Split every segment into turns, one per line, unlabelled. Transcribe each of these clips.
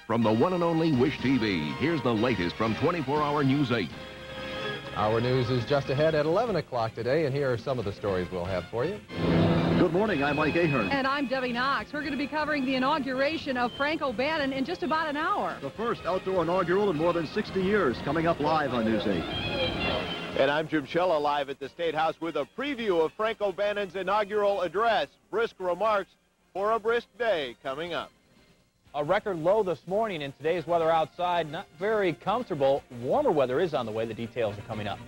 From the one and only Wish TV, here's the latest from 24-Hour News 8.
Our news is just ahead at 11 o'clock today, and here are some of the stories we'll have for you.
Good morning, I'm Mike Ahern.
And I'm Debbie Knox. We're going to be covering the inauguration of Frank O'Bannon in just about an hour.
The first outdoor inaugural in more than 60 years, coming up live on News 8.
And I'm Jim Shella, live at the State House with a preview of Frank O'Bannon's inaugural address. Brisk remarks for a brisk day coming up.
A record low this morning, and today's weather outside not very comfortable. Warmer weather is on the way. The details are coming up.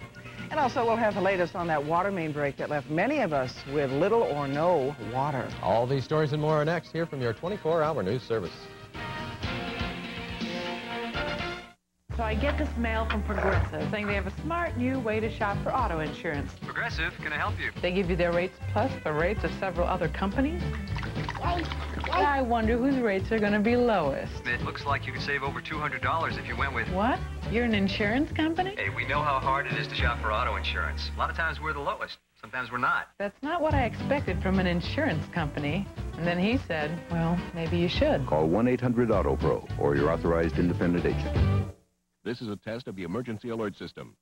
And also we'll have the latest on that water main break that left many of us with little or no water.
All these stories and more are next here from your 24-hour news service.
So I get this mail from Progressive saying they have a smart new way to shop for auto insurance.
Progressive, can I help you?
They give you their rates plus the rates of several other companies. I wonder whose rates are going to be lowest.
It looks like you could save over $200 if you went with...
What? You're an insurance company?
Hey, we know how hard it is to shop for auto insurance. A lot of times we're the lowest. Sometimes we're not.
That's not what I expected from an insurance company. And then he said, well, maybe you should.
Call 1-800-AUTO-PRO or your authorized independent agent.
This is a test of the emergency alert system.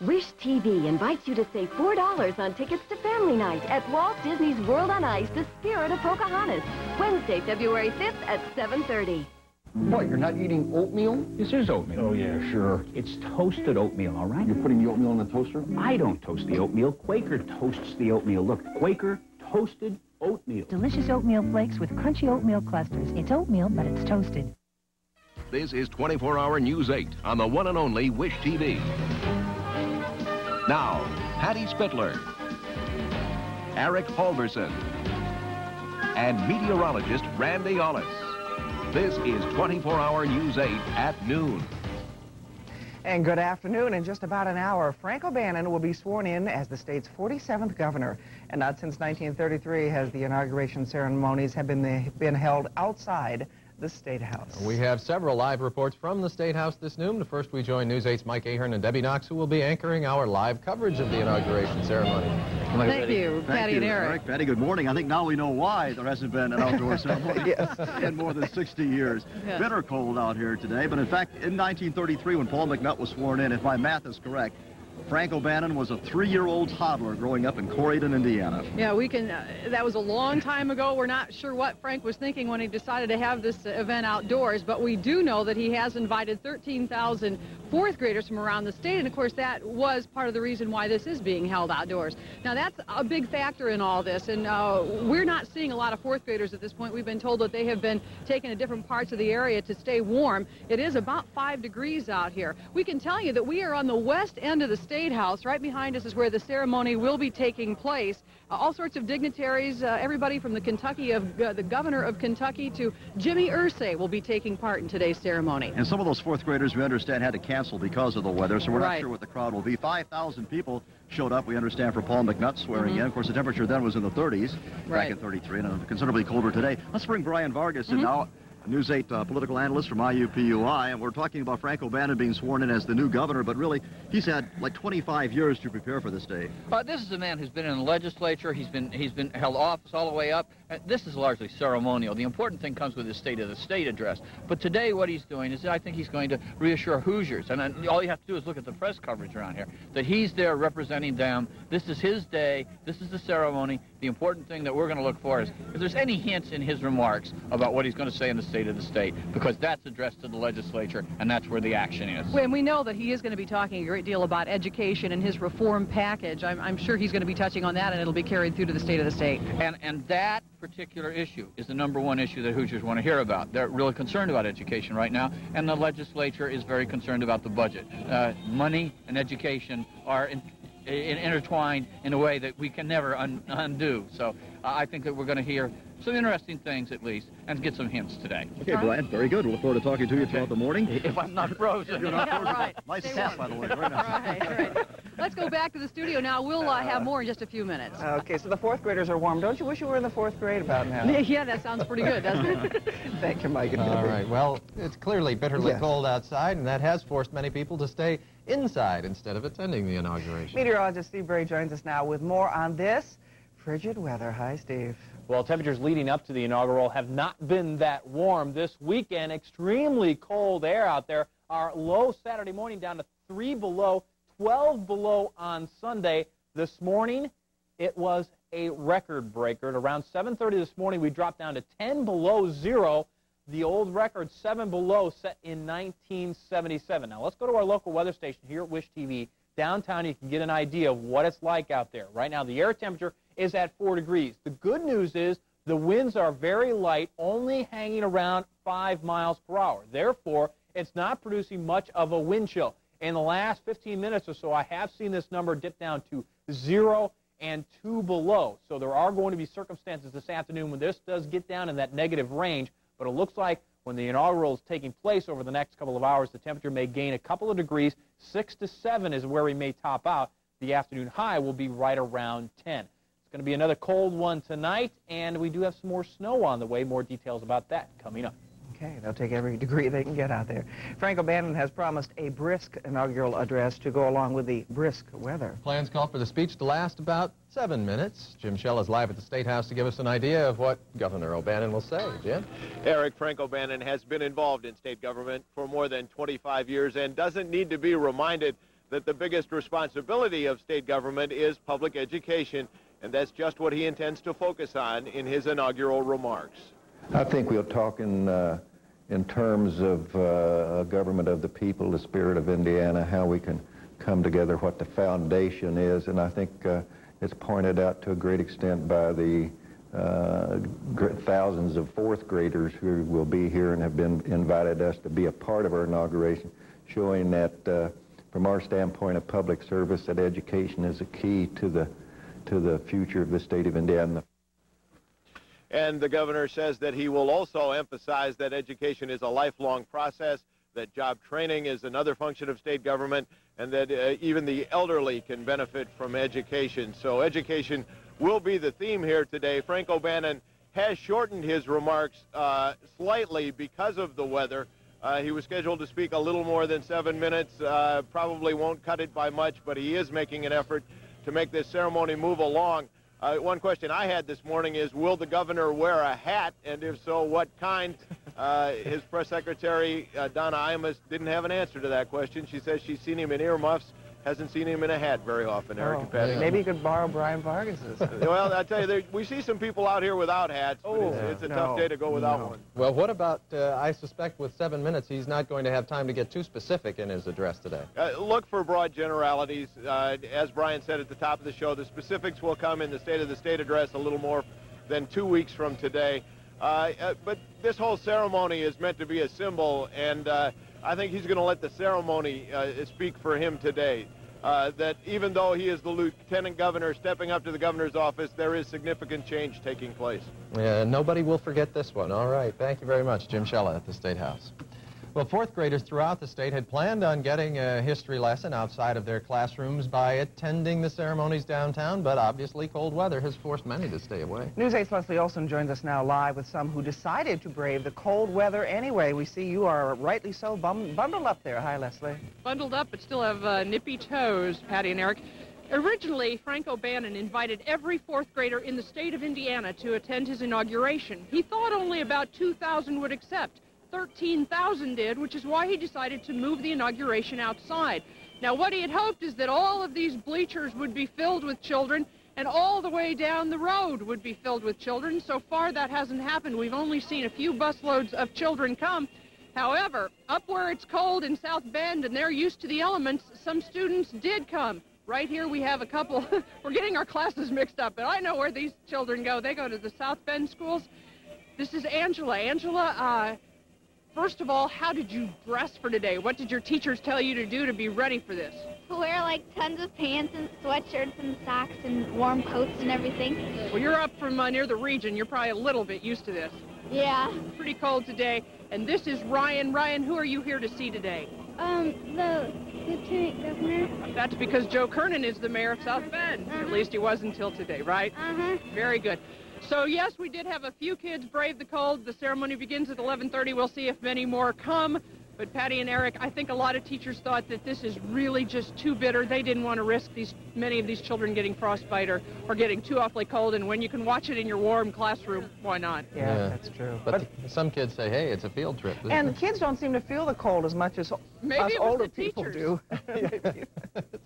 Wish TV invites you to save $4 on tickets to Family Night at Walt Disney's World on Ice, The Spirit of Pocahontas, Wednesday, February 5th at 7:30.
What, you're not eating oatmeal?
This is oatmeal.
Oh, yeah, sure.
It's toasted oatmeal, all right?
You're putting the oatmeal in the toaster?
I don't toast the oatmeal. Quaker toasts the oatmeal. Look, Quaker toasted oatmeal.
Delicious oatmeal flakes with crunchy oatmeal clusters. It's oatmeal, but it's toasted.
This is 24-Hour News 8 on the one and only Wish TV. Now, Patty Spitler, Eric Halvorson, and meteorologist Randy Ollis. This is 24-Hour News 8 at noon.
And good afternoon. In just about an hour, Frank O'Bannon will be sworn in as the state's 47th governor. And not since 1933 has the inauguration ceremonies have been held outside the State House.
We have several live reports from the State House this noon. First, we join News 8's Mike Ahern and Debbie Knox, who will be anchoring our live coverage of the inauguration ceremony.
Thank you, Patty and Eric.
Patty, good morning. I think now we know why there hasn't been an outdoor ceremony in more than 60 years.
Yes.
Bitter cold out here today, but in fact, in 1933, when Paul McNutt was sworn in, if my math is correct, Frank O'Bannon was a 3-year-old toddler growing up in Corydon, Indiana.
Yeah, that was a long time ago. We're not sure what Frank was thinking when he decided to have this event outdoors, but we do know that he has invited 13,000 fourth graders from around the state, and of course that was part of the reason why this is being held outdoors. Now that's a big factor in all this, and we're not seeing a lot of fourth graders at this point. We've been told that they have been taken to different parts of the area to stay warm. It is about 5 degrees out here. We can tell you that we are on the west end of the State House. Right behind us is where the ceremony will be taking place. All sorts of dignitaries, everybody from the governor of Kentucky to Jimmy Irsay will be taking part in today's ceremony.
And some of those fourth graders, we understand, had to cancel because of the weather, so we're not sure what the crowd will be. 5,000 people showed up, we understand, for Paul McNutt swearing in. Of course, the temperature then was in the 30s back in 33, and considerably colder today. Let's bring Brian Vargas in now. News 8 political analyst from IUPUI, and we're talking about Frank O'Bannon being sworn in as the new governor, but really, he's had like 25 years to prepare for this day.
This is a man who's been in the legislature. He's been held office all the way up. This is largely ceremonial. The important thing comes with his State of the State address. But today, what he's doing is, I think he's going to reassure Hoosiers, and all you have to do is look at the press coverage around here, that he's there representing them. This is his day. This is the ceremony. The important thing that we're going to look for is if there's any hints in his remarks about what he's going to say in the State of the State, because that's addressed to the legislature, and that's where the action is.
And we know that he is going to be talking a great deal about education and his reform package. I'm sure he's going to be touching on that, and it'll be carried through to the State of the State.
And that particular issue is the #1 issue that Hoosiers want to hear about. They're really concerned about education right now, and the legislature is very concerned about the budget. Money and education are intertwined in a way that we can never undo. So I think that we're going to hear some interesting things, at least, and get some hints today.
Okay, Brian, very good. We'll look forward to talking to you throughout the morning.
If I'm not frozen.
You're not frozen.
Right.
Nice hat, by the way. Very nice.
Right. Let's go back to the studio now. We'll have more in just a few minutes.
Okay, so the fourth graders are warm. Don't you wish you were in the fourth grade about now?
Yeah, that sounds pretty good, doesn't it?
Thank you, Mike.
All right. Well, it's clearly bitterly cold outside, and that has forced many people to stay inside instead of attending the inauguration.
Meteorologist Steve Bray joins us now with more on this frigid weather. Hi, Steve.
Well, temperatures leading up to the inaugural have not been that warm this weekend. Extremely cold air out there. Our low Saturday morning down to 3 below, 12 below on Sunday. This morning, it was a record breaker. At around 7:30 this morning, we dropped down to 10 below zero. The old record, 7 below, set in 1977. Now, let's go to our local weather station here at Wish TV. Downtown, you can get an idea of what it's like out there. Right now, the air temperature is at 4 degrees. The good news is the winds are very light, only hanging around 5 miles per hour. Therefore, it's not producing much of a wind chill. In the last 15 minutes or so, I have seen this number dip down to 0 and 2 below. So there are going to be circumstances this afternoon when this does get down in that negative range, but it looks like when the inaugural is taking place over the next couple of hours, the temperature may gain a couple of degrees. 6 to 7 is where we may top out. The afternoon high will be right around 10. It's going to be another cold one tonight, and we do have some more snow on the way. More details about that coming up.
Okay, they'll take every degree they can get out there. Frank O'Bannon has promised a brisk inaugural address to go along with the brisk weather.
Plans call for the speech to last about 7 minutes. Jim Shell is live at the State House to give us an idea of what Governor O'Bannon will say. Jim?
Eric, Frank O'Bannon has been involved in state government for more than 25 years and doesn't need to be reminded that the biggest responsibility of state government is public education, and that's just what he intends to focus on in his inaugural remarks.
I think we'll talk in terms of a government of the people, the spirit of Indiana, how we can come together, what the foundation is, and I think it's pointed out to a great extent by the thousands of fourth graders who will be here and have been invited us to be a part of our inauguration, showing that from our standpoint of public service, that education is a key to the future of the state of Indiana.
And the governor says that he will also emphasize that education is a lifelong process, that job training is another function of state government, and that even the elderly can benefit from education. So education will be the theme here today. Frank O'Bannon has shortened his remarks slightly because of the weather. He was scheduled to speak a little more than 7 minutes, probably won't cut it by much, but he is making an effort to make this ceremony move along. One question I had this morning is, will the governor wear a hat, and if so, what kind? His press secretary, Donna Imus, didn't have an answer to that question. She says she's seen him in earmuffs, hasn't seen him in a hat very often, Eric.
Maybe you could borrow Brian Vargas's.
Well, I tell you, we see some people out here without hats, but it's a tough day to go without one.
Well, what about, I suspect with 7 minutes, he's not going to have time to get too specific in his address today.
Look for broad generalities. As Brian said at the top of the show, the specifics will come in the State of the State address a little more than 2 weeks from today. But this whole ceremony is meant to be a symbol, and I think he's going to let the ceremony speak for him today. That even though he is the lieutenant governor stepping up to the governor's office, there is significant change taking place.
Yeah, nobody will forget this one. All right. Thank you very much, Jim Shella at the State House. Well, fourth graders throughout the state had planned on getting a history lesson outside of their classrooms by attending the ceremonies downtown, but obviously cold weather has forced many to stay away.
News 8's Leslie Olson joins us now live with some who decided to brave the cold weather anyway. We see you are rightly so bundled up there. Hi, Leslie.
Bundled up, but still have nippy toes, Patty and Eric. Originally, Frank O'Bannon invited every fourth grader in the state of Indiana to attend his inauguration. He thought only about 2,000 would accept. 13,000 did, which is why he decided to move the inauguration outside. Now, what he had hoped is that all of these bleachers would be filled with children, and all the way down the road would be filled with children. So far, that hasn't happened. We've only seen a few busloads of children come. However, up where it's cold in South Bend and they're used to the elements, some students did come. Right here we have a couple. We're getting our classes mixed up, but I know where these children go. They go to the South Bend schools. This is Angela. Angela, first of all, how did you dress for today? What did your teachers tell you to do to be ready for this?
To wear like tons of pants and sweatshirts and socks and warm coats and everything.
Well, you're up from near the region. You're probably a little bit used to this.
Yeah.
Pretty cold today. And this is Ryan. Ryan, who are you here to see today?
The lieutenant governor.
That's because Joe Kernan is the mayor of South Bend. At least he was until today, right? Very good. So, yes, we did have a few kids brave the cold. The ceremony begins at 11:30. We'll see if many more come.
But Patty and Eric, I think a lot of teachers thought that this is really just too bitter. They didn't want to risk many of these children getting frostbite or getting too awfully cold. And when you can watch it in your warm classroom, why not?
Yeah, that's true.
But some kids say, hey, it's a field trip.
And kids don't seem to feel the cold as much as us older people do.
It's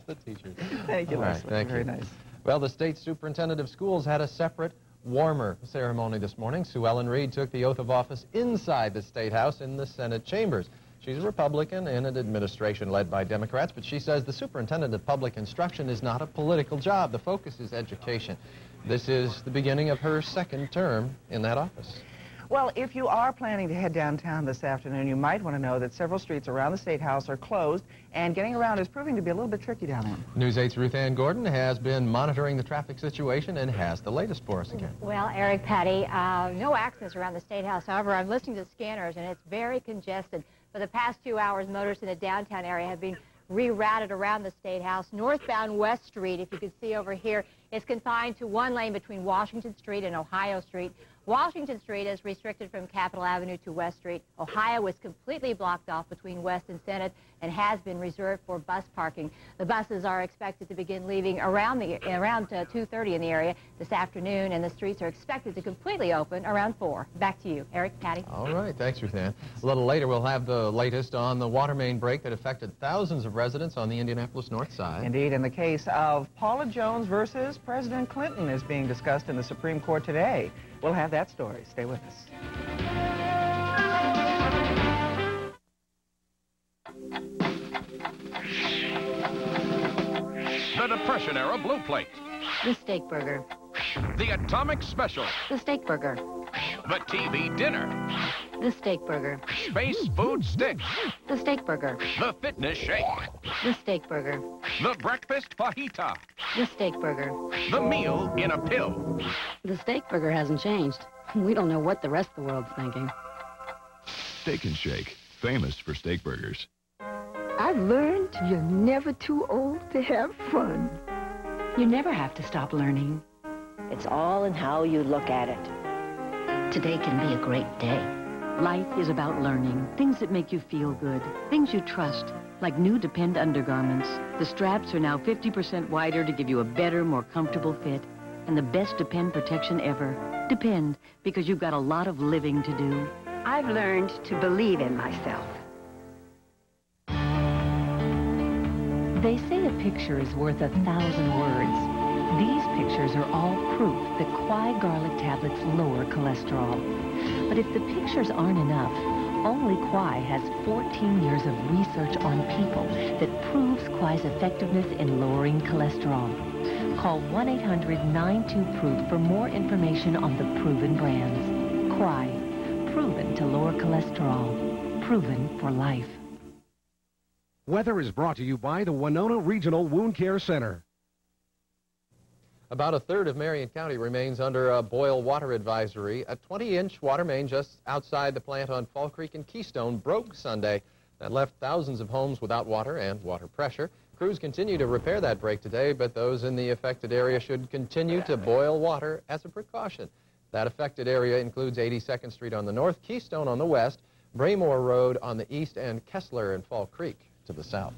the teachers.
Thank you,
Leslie.
Leslie.
Thank you.
Very nice.
Well, the state superintendent of schools had a separate, warmer ceremony this morning. Sue Ellen Reed took the oath of office inside the State House in the Senate chambers. She's a Republican in an administration led by Democrats, but she says the superintendent of public instruction is not a political job. The focus is education. This is the beginning of her second term in that office.
Well, if you are planning to head downtown this afternoon, you might want to know that several streets around the State House are closed, and getting around is proving to be a little bit tricky down there.
News 8's Ruth Ann Gordon has been monitoring the traffic situation and has the latest for us again.
Well, Eric, Patty, no accidents around the State House. However, I'm listening to scanners, and it's very congested. For the past 2 hours, motorists in the downtown area have been rerouted around the State House. Northbound West Street, if you can see over here, is confined to one lane between Washington Street and Ohio Street. Washington Street is restricted from Capitol Avenue to West Street. Ohio is completely blocked off between West and Senate and has been reserved for bus parking. The buses are expected to begin leaving around 2:30 in the area this afternoon, and the streets are expected to completely open around 4. Back to you, Eric, Patty.
All right, thanks, Ruth Ann. A little later, we'll have the latest on the water main break that affected thousands of residents on the Indianapolis North Side.
Indeed, and the case of Paula Jones versus President Clinton is being discussed in the Supreme Court today. We'll have that story. Stay with us.
The Depression-era Blue Plate.
The steak burger.
The Atomic Special.
The steak burger.
The TV Dinner.
The steak burger.
Space Food Sticks.
The steak burger.
The Fitness Shake.
The steak burger.
The Breakfast Fajita.
The steak burger.
The Meal in a Pill.
The steak burger hasn't changed. We don't know what the rest of the world's thinking.
Steak and Shake, famous for steak burgers.
I've learned you're never too old to have fun.
You never have to stop learning.
It's all in how you look at it.
Today can be a great day. Life is about learning, things that make you feel good, things you trust, like new Depend undergarments. The straps are now 50% wider to give you a better, more comfortable fit, and the best Depend protection ever. Depend, because you've got a lot of living to do.
I've learned to believe in myself.
They say a picture is worth 1,000 words. These pictures are all proof that Quai garlic tablets lower cholesterol. But if the pictures aren't enough, only Quai has 14 years of research on people that proves Quai's effectiveness in lowering cholesterol. Call 1-800-92-PROOF for more information on the proven brands. Quai, proven to lower cholesterol, proven for life.
Weather is brought to you by the Winona Regional Wound Care Center.
About a third of Marion County remains under a boil water advisory. A 20-inch water main just outside the plant on Fall Creek and Keystone broke Sunday. That left thousands of homes without water and water pressure. Crews continue to repair that break today, but those in the affected area should continue to boil water as a precaution. That affected area includes 82nd Street on the north, Keystone on the west, Braymore Road on the east, and Kessler and Fall Creek to the south.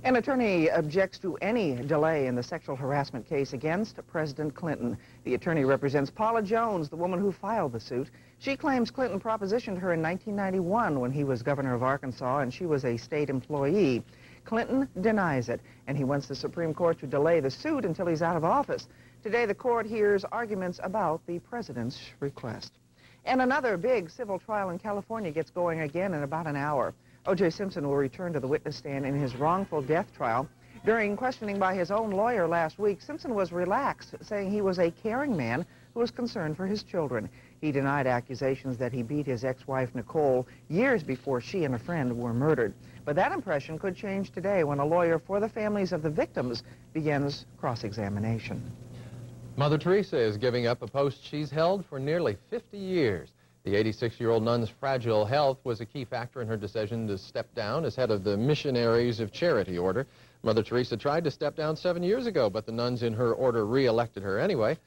An attorney objects to any delay in the sexual harassment case against President Clinton. The attorney represents Paula Jones, the woman who filed the suit. She claims Clinton propositioned her in 1991 when he was governor of Arkansas and she was a state employee. Clinton denies it, and he wants the Supreme Court to delay the suit until he's out of office. Today, the court hears arguments about the president's request. And another big civil trial in California gets going again in about an hour. O.J. Simpson will return to the witness stand in his wrongful death trial. During questioning by his own lawyer last week, Simpson was relaxed, saying he was a caring man who was concerned for his children. He denied accusations that he beat his ex-wife, Nicole, years before she and a friend were murdered. But that impression could change today when a lawyer for the families of the victims begins cross-examination.
Mother Teresa is giving up a post she's held for nearly 50 years. The 86-year-old nun's fragile health was a key factor in her decision to step down as head of the Missionaries of Charity Order. Mother Teresa tried to step down 7 years ago, but the nuns in her order re-elected her anyway.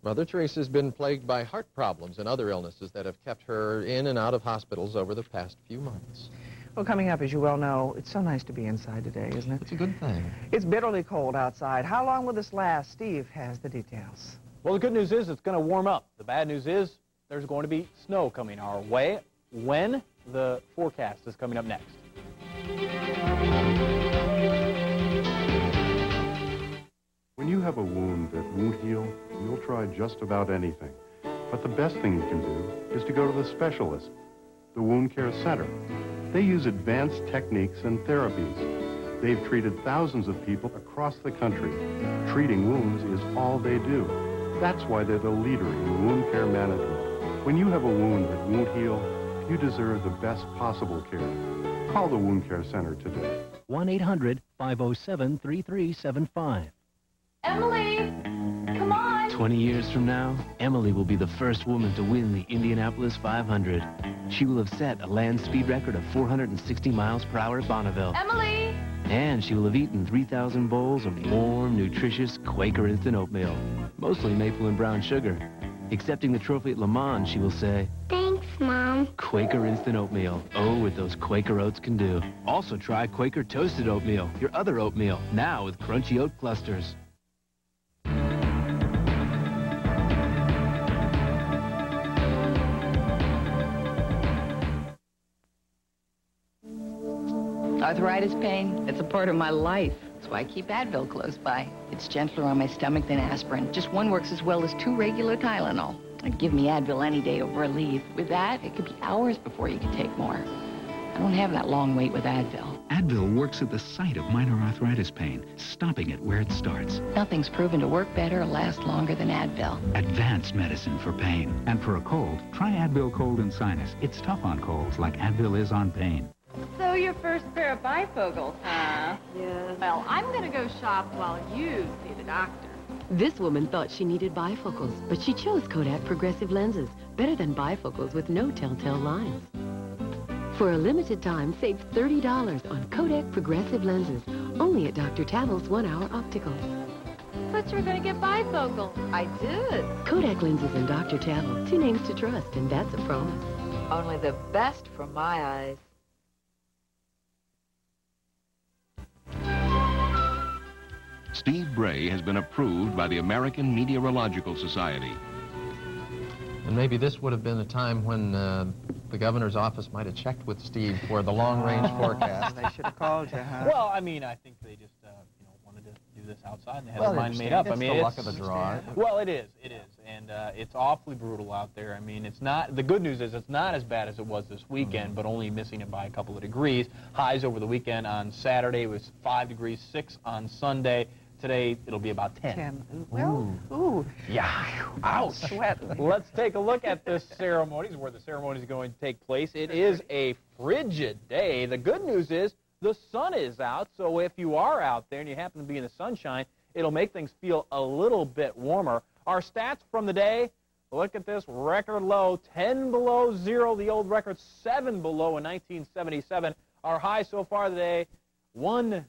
Mother Teresa's been plagued by heart problems and other illnesses that have kept her in and out of hospitals over the past few months.
Well, coming up, as you well know, it's so nice to be inside today, isn't it?
It's a good thing.
It's bitterly cold outside. How long will this last? Steve has the details.
Well, the good news is it's going to warm up. The bad news is there's going to be snow coming our way. When? The forecast is coming up next.
When you have a wound that won't heal, you'll try just about anything. But the best thing you can do is to go to the specialist, the Wound Care Center. They use advanced techniques and therapies. They've treated thousands of people across the country. Treating wounds is all they do. That's why they're the leader in wound care management. When you have a wound that won't heal, you deserve the best possible care. Call the Wound Care Center today.
1-800-507-3375.
Emily, come on.
20 years from now, Emily will be the first woman to win the Indianapolis 500. She will have set a land speed record of 460 miles per hour at Bonneville.
Emily!
And she will have eaten 3,000 bowls of warm, nutritious Quaker instant oatmeal, mostly maple and brown sugar. Accepting the trophy at Le Mans, she will say,
Thanks, Mom.
Quaker instant oatmeal. Oh, what those Quaker oats can do. Also try Quaker toasted oatmeal, your other oatmeal, now with crunchy oat clusters.
Arthritis pain, it's a part of my life. That's why I keep Advil close by. It's gentler on my stomach than aspirin. Just one works as well as 2 regular Tylenol. I'd give me Advil any day over Aleve. With that, it could be hours before you can take more. I don't have that long wait with Advil.
Advil works at the site of minor arthritis pain, stopping it where it starts.
Nothing's proven to work better or last longer than Advil.
Advanced medicine for pain. And for a cold, try Advil Cold and Sinus. It's tough on colds like Advil is on pain.
So your first pair of bifocals, huh?
Yes.
Well, I'm going to go shop while you see the doctor.
This woman thought she needed bifocals, but she chose Kodak Progressive lenses. Better than bifocals with no telltale lines. For a limited time, save $30 on Kodak Progressive lenses. Only at Dr. Tavel's 1 Hour Optical.
Thought you were going to get bifocals. I did.
Kodak lenses and Dr. Tavel. 2 names to trust, and that's a promise.
Only the best for my eyes.
Steve Bray has been approved by the American Meteorological Society.
And maybe this would have been a time when the governor's office might have checked with Steve for the long-range forecast.
They should have called you, huh?
Well, I mean, I think they just, wanted to do this outside and they had their mind made up.
It's the luck of the draw.
Well, it is. And it's awfully brutal out there. I mean, it's not, the good news is it's not as bad as it was this weekend, but only missing it by a couple of degrees. Highs over the weekend on Saturday was 5 degrees, 6 on Sunday. Today, it'll be about 10.
Well, ooh.
Yeah. Ouch.
Sweat.
Let's take a look at this ceremony, where the ceremony is going to take place. It is a frigid day. The good news is the sun is out, so if you are out there and you happen to be in the sunshine, it'll make things feel a little bit warmer. Our stats from the day, look at this, record low, 10 below zero, the old record 7 below in 1977. Our high so far today, 1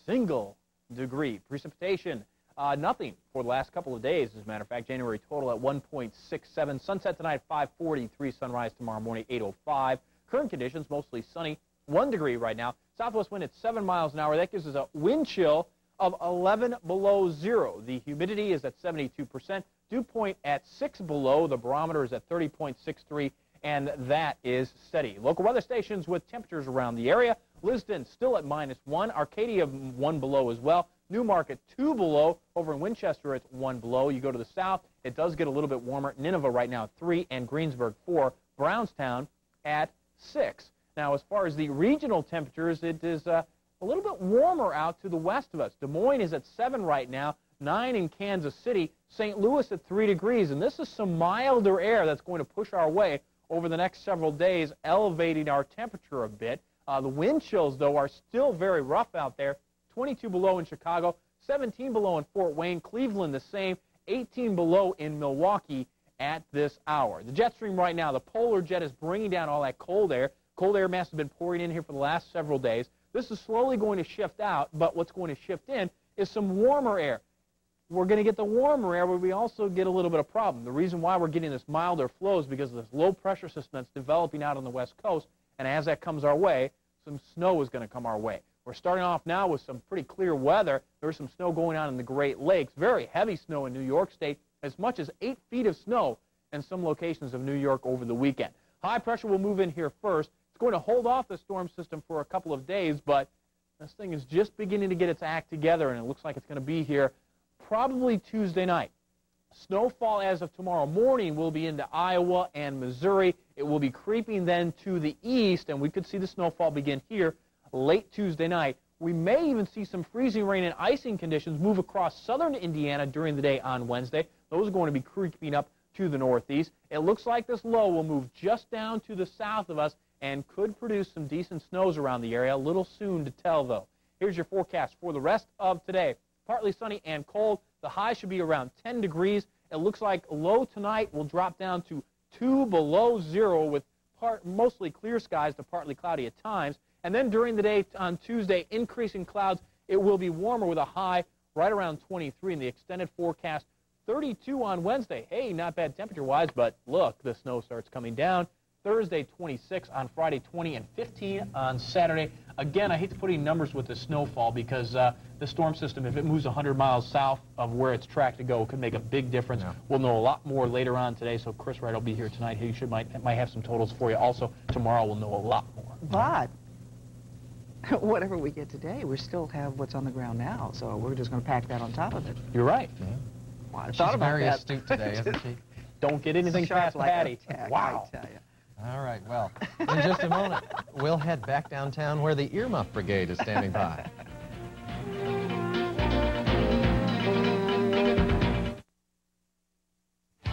single degree. Precipitation, nothing for the last couple of days. As a matter of fact, January total at 1.67. Sunset tonight 5:43. Sunrise tomorrow morning 8:05. Current conditions mostly sunny. 1 degree right now. Southwest wind at 7 miles an hour. That gives us a wind chill of 11 below zero. The humidity is at 72%. Dew point at 6 below. The barometer is at 30.63. And that is steady. Local weather stations with temperatures around the area. Lisbon still at -1. Arcadia 1 below as well. Newmarket 2 below. Over in Winchester it's 1 below. You go to the south, it does get a little bit warmer. Nineveh right now at 3 and Greensburg 4. Brownstown at 6. Now as far as the regional temperatures, it is a little bit warmer out to the west of us. Des Moines is at 7 right now. 9 in Kansas City. St. Louis at 3 degrees. And this is some milder air that's going to push our way over the next several days, elevating our temperature a bit. The wind chills, though, are still very rough out there. 22 below in Chicago, 17 below in Fort Wayne, Cleveland the same, 18 below in Milwaukee at this hour. The jet stream right now, the polar jet is bringing down all that cold air. Cold air mass has been pouring in here for the last several days. This is slowly going to shift out, but what's going to shift in is some warmer air. We're going to get the warmer air, but we also get a little bit of problem. The reason why we're getting this milder flow is because of this low pressure system that's developing out on the west coast, and as that comes our way, some snow is going to come our way. We're starting off now with some pretty clear weather. There's some snow going on in the Great Lakes. Very heavy snow in New York State, as much as 8 feet of snow in some locations of New York over the weekend. High pressure will move in here first. It's going to hold off the storm system for a couple of days, but this thing is just beginning to get its act together, and it looks like it's going to be here probably Tuesday night. Snowfall as of tomorrow morning will be into Iowa and Missouri. It will be creeping then to the east, and we could see the snowfall begin here late Tuesday night. We may even see some freezing rain and icing conditions move across southern Indiana during the day on Wednesday. Those are going to be creeping up to the northeast. It looks like this low will move just down to the south of us and could produce some decent snows around the area. A little soon to tell, though. Here's your forecast for the rest of today. Partly sunny and cold. The high should be around 10 degrees. It looks like low tonight will drop down to 2 below zero with mostly clear skies to partly cloudy at times. And then during the day on Tuesday, increasing clouds. It will be warmer with a high right around 23 in the extended forecast. 32 on Wednesday. Hey, not bad temperature-wise, but look, the snow starts coming down. Thursday, 26 on Friday, 20 and 15 on Saturday. Again, I hate to put any numbers with the snowfall because the storm system, if it moves 100 miles south of where it's tracked to go, could make a big difference. Yeah. We'll know a lot more later on today, so Chris Wright will be here tonight. He might have some totals for you. Also, tomorrow we'll know a lot more.
But whatever we get today, we still have what's on the ground now, so we're just going to pack that on top of it.
You're right.
Yeah.
Well,
She's very astute today, isn't she?
Don't get anything past Patty. Wow.
I tell you.
All right, well, in just a moment, we'll head back downtown where the Earmuff Brigade is standing by.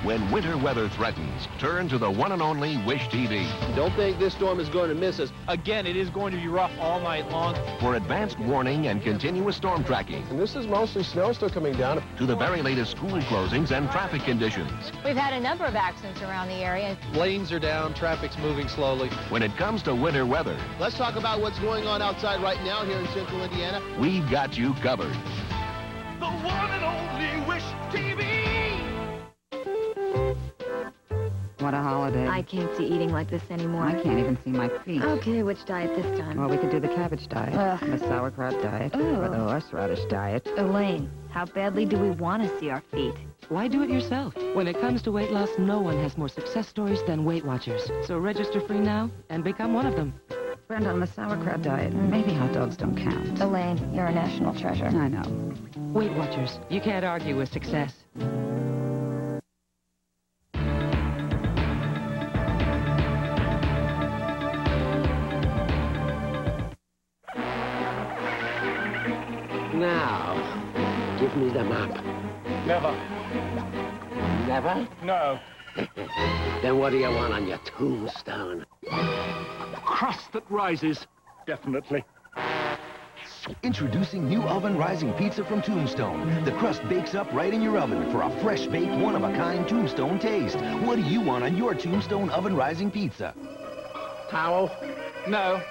When winter weather threatens, turn to the one and only Wish TV.
Don't think this storm is going to miss us.
Again, it is going to be rough all night long.
For advanced warning and continuous storm tracking.
And this is mostly snow still coming down.
To the very latest school closings and traffic conditions.
We've had a number of accidents around the area.
Lanes are down, traffic's moving slowly.
When it comes to winter weather,
let's talk about what's going on outside right now here in central Indiana.
We've got you covered.
The one and only Wish TV.
What a holiday.
I can't see eating like this anymore.
I can't even see my feet.
Okay, which diet this time?
Well, we could do the cabbage diet, the sauerkraut diet, or the horseradish diet.
Elaine, how badly do we want to see our feet?
Why do it yourself? When it comes to weight loss, no one has more success stories than Weight Watchers. So register free now and become one of them.
Friend, on the sauerkraut diet, maybe hot dogs don't count.
Elaine, you're a national treasure.
I know.
Weight Watchers. You can't argue with success.
Now, give me the map.
Never.
Never?
No.
Then what do you want on your tombstone?
Crust that rises. Definitely.
Introducing new oven-rising pizza from Tombstone. The crust bakes up right in your oven for a fresh-baked, one-of-a-kind Tombstone taste. What do you want on your Tombstone oven-rising pizza?
Towel? No.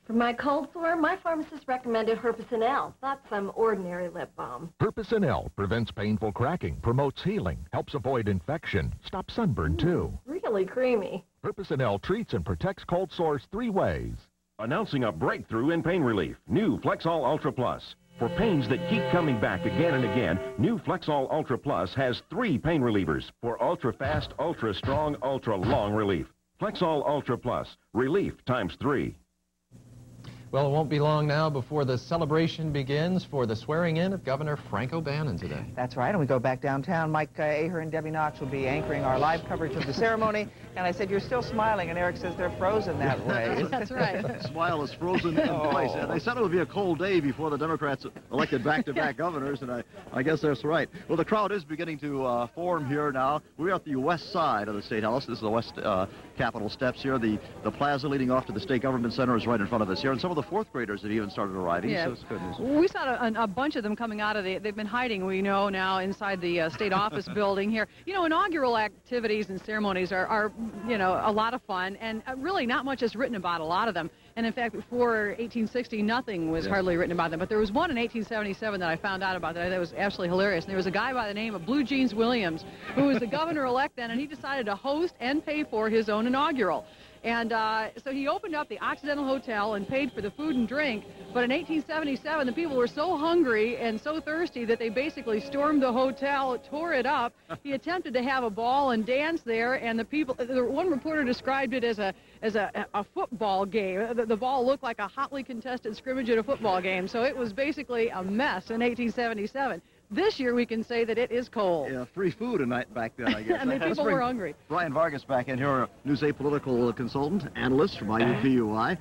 For my cold sore, my pharmacist recommended Herpecin L, not some ordinary lip balm.
Herpecin L prevents painful cracking, promotes healing, helps avoid infection, stops sunburn too.
Really creamy.
Herpecin L treats and protects cold sores 3 ways.
Announcing a breakthrough in pain relief, new Flexall Ultra Plus. For pains that keep coming back again and again, new Flexall Ultra Plus has 3 pain relievers for ultra-fast, ultra-strong, ultra-long relief. Flexall Ultra Plus, relief times 3.
Well, it won't be long now before the celebration begins for the swearing-in of Governor Frank O'Bannon today.
That's right, and we go back downtown. Mike Aher and Debbie Knox will be anchoring our live coverage of the ceremony. And I said, you're still smiling, and Eric says they're frozen that way.
That's right.
Smile is frozen in place. And they said it would be a cold day before the Democrats elected back-to-back governors, and I guess that's right. Well, the crowd is beginning to form here now. We're at the west side of the State House. This is the west Capitol steps here. The plaza leading off to the State Government Center is right in front of us here, and some of the fourth graders have even started arriving.
Yeah.
So it's good news.
We saw a bunch of them coming out of they've been hiding, we know now, inside the state office building here. You know, inaugural activities and ceremonies are, you know, a lot of fun, and really not much is written about a lot of them. And in fact, before 1860, nothing was hardly written about them. But there was one in 1877 that I found out about that was absolutely hilarious. And there was a guy by the name of Blue Jeans Williams, who was the governor-elect then, and he decided to host and pay for his own inaugural. And so he opened up the Occidental Hotel and paid for the food and drink. But in 1877, the people were so hungry and so thirsty that they basically stormed the hotel, tore it up. He attempted to have a ball and dance there, and the people, one reporter described it as a football game. The ball looked like a hotly contested scrimmage at a football game. So it was basically a mess in 1877. This year, we can say that it is cold.
Yeah, free food a night back then, I guess.
And the people were hungry.
Brian Vargas back in here, News 8 political consultant, analyst from IUPUI.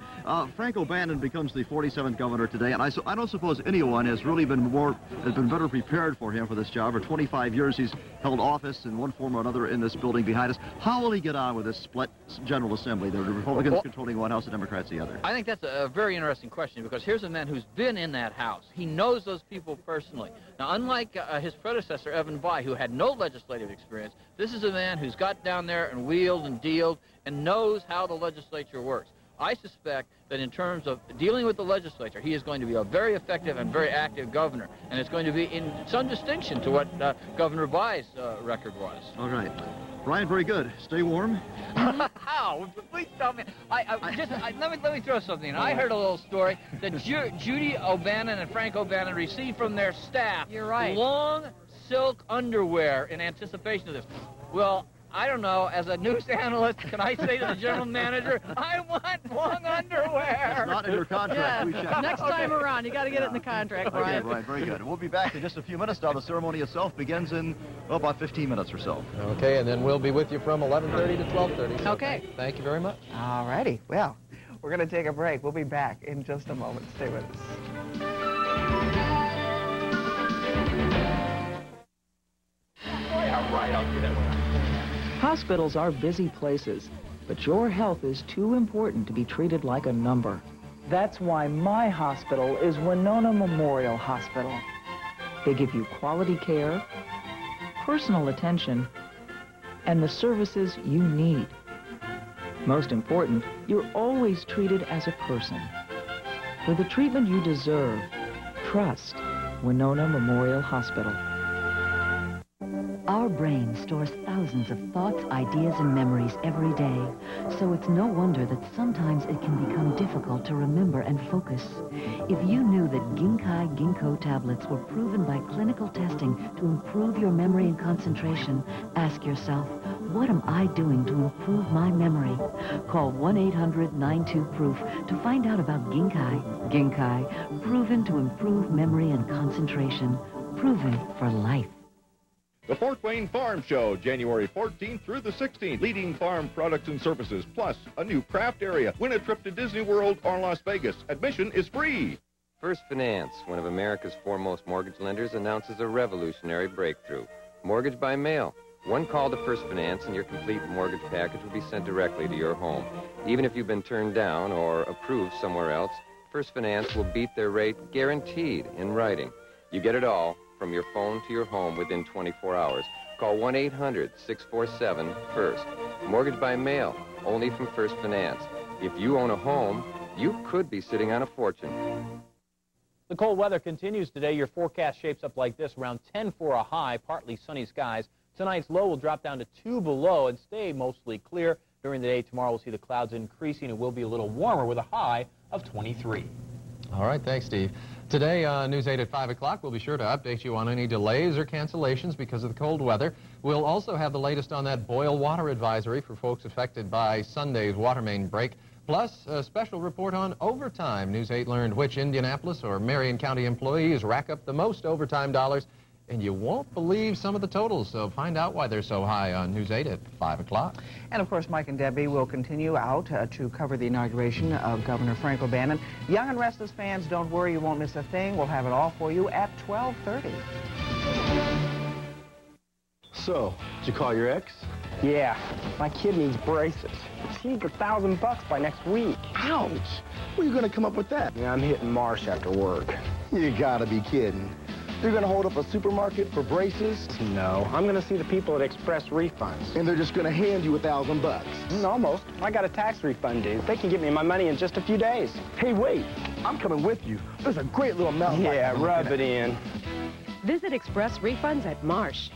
Frank O'Bannon becomes the 47th governor today, and I don't suppose anyone has really been better prepared for him for this job. For 25 years, he's held office in one form or another in this building behind us. How will he get on with this split General Assembly? The Republicans controlling one house, the Democrats the other.
I think that's a very interesting question, because here's a man who's been in that house. He knows those people personally. Now, unlike his predecessor, Evan Bayh, who had no legislative experience, this is a man who's got down there and wheeled and dealed and knows how the legislature works. I suspect that in terms of dealing with the legislature, he is going to be a very effective and very active governor, and it's going to be in some distinction to what Governor Bayh's record was.
All right. Brian, very good. Stay warm.
How? Please tell me. Let me throw something in. I heard a little story that Judy O'Bannon and Frank O'Bannon received from their staff long silk underwear in anticipation of this. Well, I don't know, as a news analyst, can I say to the general manager, I want long underwear?
It's not in your contract.
Yeah. Next time around, you got to get it in the contract, Brian.
Okay, Brian, very good. We'll be back in just a few minutes now. The ceremony itself begins in about 15 minutes or so.
Okay, and then we'll be with you from 11:30 to 12:30. So
okay.
Thank you very much.
All righty. Well, we're going to take a break. We'll be back in just a moment. Stay with us.
Yeah, right. I'll do that one.
Hospitals are busy places, but your health is too important to be treated like a number. That's why my hospital is Winona Memorial Hospital. They give you quality care, personal attention, and the services you need. Most important, you're always treated as a person. For the treatment you deserve, trust Winona Memorial Hospital.
Our brain stores thousands of thoughts, ideas, and memories every day, so it's no wonder that sometimes it can become difficult to remember and focus. If you knew that Ginkai Ginkgo tablets were proven by clinical testing to improve your memory and concentration, ask yourself, what am I doing to improve my memory? Call 1-800-92-PROOF to find out about Ginkai. Ginkai, proven to improve memory and concentration, proven for life.
The Fort Wayne Farm Show, January 14th through the 16th. Leading farm products and services, plus a new craft area. Win a trip to Disney World or Las Vegas. Admission is free.
First Finance, one of America's foremost mortgage lenders, announces a revolutionary breakthrough. Mortgage by mail. One call to First Finance and your complete mortgage package will be sent directly to your home. Even if you've been turned down or approved somewhere else, First Finance will beat their rate guaranteed in writing. You get it all from your phone to your home within 24 hours. Call 1-800-647-FIRST. Mortgage by mail, only from First Finance. If you own a home, you could be sitting on a fortune.
The cold weather continues today. Your forecast shapes up like this, around 10 for a high, partly sunny skies. Tonight's low will drop down to 2 below and stay mostly clear. During the day tomorrow, we'll see the clouds increasing. It will be a little warmer with a high of 23.
All right, thanks, Steve. Today on News 8 at 5 o'clock, we'll be sure to update you on any delays or cancellations because of the cold weather. We'll also have the latest on that boil water advisory for folks affected by Sunday's water main break, plus a special report on overtime. News 8 learned which Indianapolis or Marion County employees rack up the most overtime dollars, and you won't believe some of the totals, so find out why they're so high on News 8 at 5 o'clock.
And, of course, Mike and Debbie will continue out to cover the inauguration of Governor Frank O'Bannon. Young and Restless fans, don't worry, you won't miss a thing. We'll have it all for you at 12:30.
So, did you call your ex?
Yeah, my kid needs braces. She needs $1,000 by next week.
Ouch! Where are you going to come up with that?
Yeah, I'm hitting Marsh after work.
You gotta be kidding. You're going to hold up a supermarket for braces?
No, I'm going to see the people at Express Refunds.
And they're just going to hand you $1,000?
Almost. I got a tax refund due. They can get me my money in just a few days.
Hey, wait. I'm coming with you. There's a great little mountain bike.
Yeah, rub it in.
Visit Express Refunds at Marsh.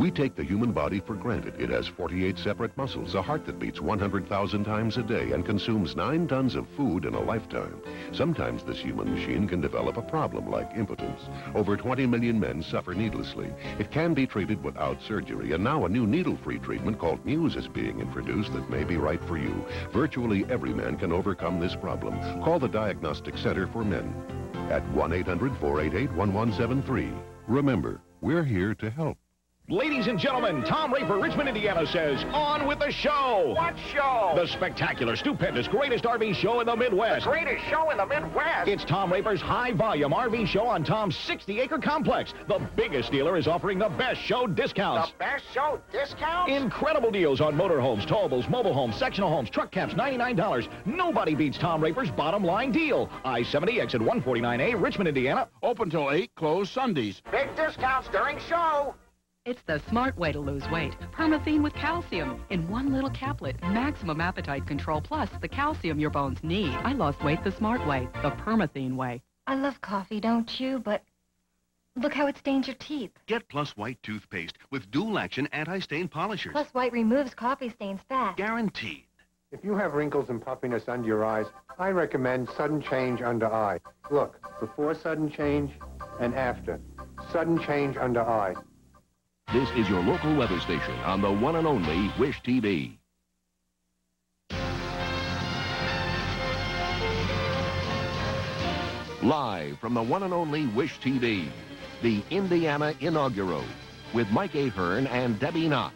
We take the human body for granted. It has 48 separate muscles, a heart that beats 100,000 times a day, and consumes 9 tons of food in a lifetime. Sometimes this human machine can develop a problem like impotence. Over 20 million men suffer needlessly. It can be treated without surgery, and now a new needle-free treatment called Muse is being introduced that may be right for you. Virtually every man can overcome this problem. Call the Diagnostic Center for Men at 1-800-488-1173. Remember, we're here to help.
Ladies and gentlemen, Tom Raper, Richmond, Indiana says, on with the show!
What show?
The spectacular, stupendous, greatest RV show in the Midwest.
The greatest show in the Midwest?
It's Tom Raper's high-volume RV show on Tom's 60-acre complex. The biggest dealer is offering the best show discounts.
The best show discounts?
Incredible deals on motorhomes, towables, mobile homes, sectional homes, truck caps, $99. Nobody beats Tom Raper's bottom line deal. I-70, exit 149A, Richmond, Indiana.
Open till 8, closed Sundays. Big discounts during show.
It's the smart way to lose weight. Permethine with calcium in one little caplet. Maximum appetite control plus the calcium your bones need. I lost weight the smart way, the Permethine way.
I love coffee, don't you? But look how it stains your teeth.
Get Plus White toothpaste with dual-action anti-stain polishers.
Plus White removes coffee stains fast.
Guaranteed.
If you have wrinkles and puffiness under your eyes, I recommend Sudden Change Under Eye. Look, before sudden change and after. Sudden Change Under Eye.
This is your local weather station on the one and only Wish TV. Live from the one and only Wish TV, the Indiana Inaugural, with Mike Ahern and Debbie Knox.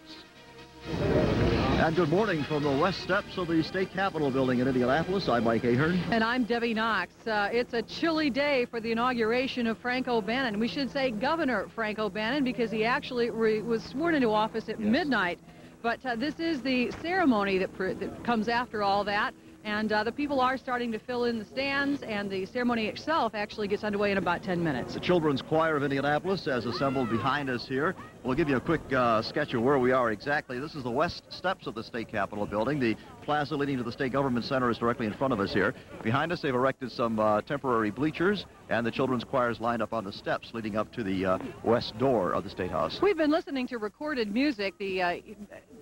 And good morning from the west steps of the State Capitol building in Indianapolis. I'm Mike Ahern.
And I'm Debbie Knox. It's a chilly day for the inauguration of Frank O'Bannon. We should say Governor Frank O'Bannon because he actually was sworn into office at midnight. But this is the ceremony that comes after all that. And the people are starting to fill in the stands, and the ceremony itself actually gets underway in about 10 minutes.
The Children's Choir of Indianapolis has assembled behind us here. We'll give you a quick sketch of where we are exactly. This is the west steps of the State Capitol building. The plaza leading to the State Government Center is directly in front of us here. Behind us, they've erected some temporary bleachers, and the Children's Choir is lined up on the steps leading up to the west door of the State House.
We've been listening to recorded music. The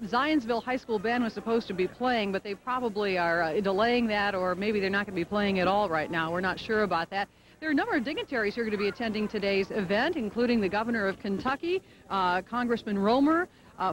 Zionsville High School band was supposed to be playing, but they probably are delaying that, or maybe they're not going to be playing at all right now. We're not sure about that. There are a number of dignitaries who are going to be attending today's event, including the governor of Kentucky, Congressman Romer,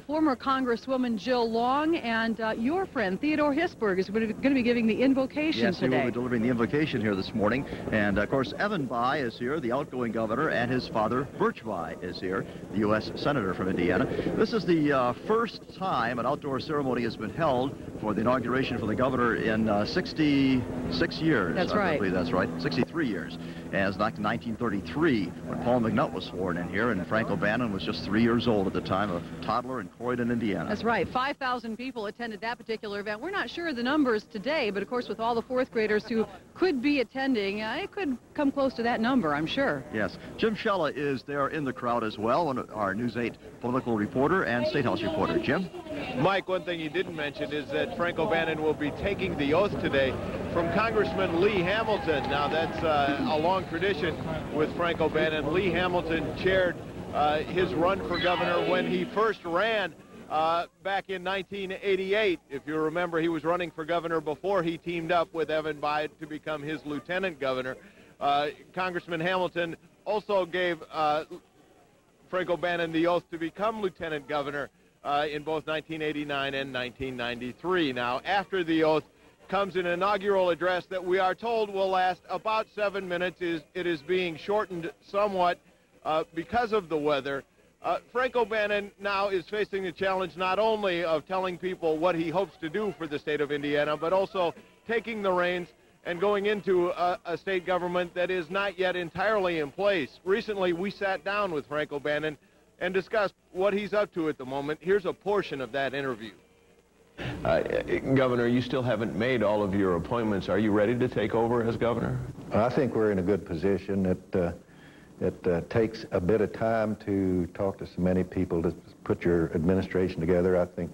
former Congresswoman Jill Long, and your friend Theodore Hisberg is going to be giving the invocation today.
Yes, he will be delivering the invocation here this morning. And, of course, Evan Bayh is here, the outgoing governor, and his father, Birch Bayh, is here, the U.S. Senator from Indiana. This is the first time an outdoor ceremony has been held for the inauguration for the governor in 66 years.
That's right.
I believe that's right, 63 years. As back in 1933, when Paul McNutt was sworn in here, and Frank O'Bannon was just 3 years old at the time, a toddler in Croydon, Indiana.
That's right. 5,000 people attended that particular event. We're not sure of the numbers today, but of course with all the fourth graders who could be attending, it could come close to that number, I'm sure.
Yes. Jim Shella is there in the crowd as well, our News 8 political reporter and State House reporter. Jim?
Mike, one thing you didn't mention is that Frank O'Bannon will be taking the oath today from Congressman Lee Hamilton. Now, that's a long tradition with Frank O'Bannon. Lee Hamilton chaired his run for governor when he first ran back in 1988. If you remember, he was running for governor before he teamed up with Evan Bayh to become his lieutenant governor. Congressman Hamilton also gave Frank O'Bannon the oath to become lieutenant governor in both 1989 and 1993. Now, after the oath comes an inaugural address that we are told will last about 7 minutes. It is being shortened somewhat because of the weather. Frank O'Bannon now is facing the challenge not only of telling people what he hopes to do for the state of Indiana, but also taking the reins and going into a state government that is not yet entirely in place. Recently, we sat down with Frank O'Bannon and discussed what he's up to at the moment. Here's a portion of that interview.
Governor, you still haven't made all of your appointments. Are you ready to take over as governor?
I think we're in a good position. It takes a bit of time to talk to so many people to put your administration together. I think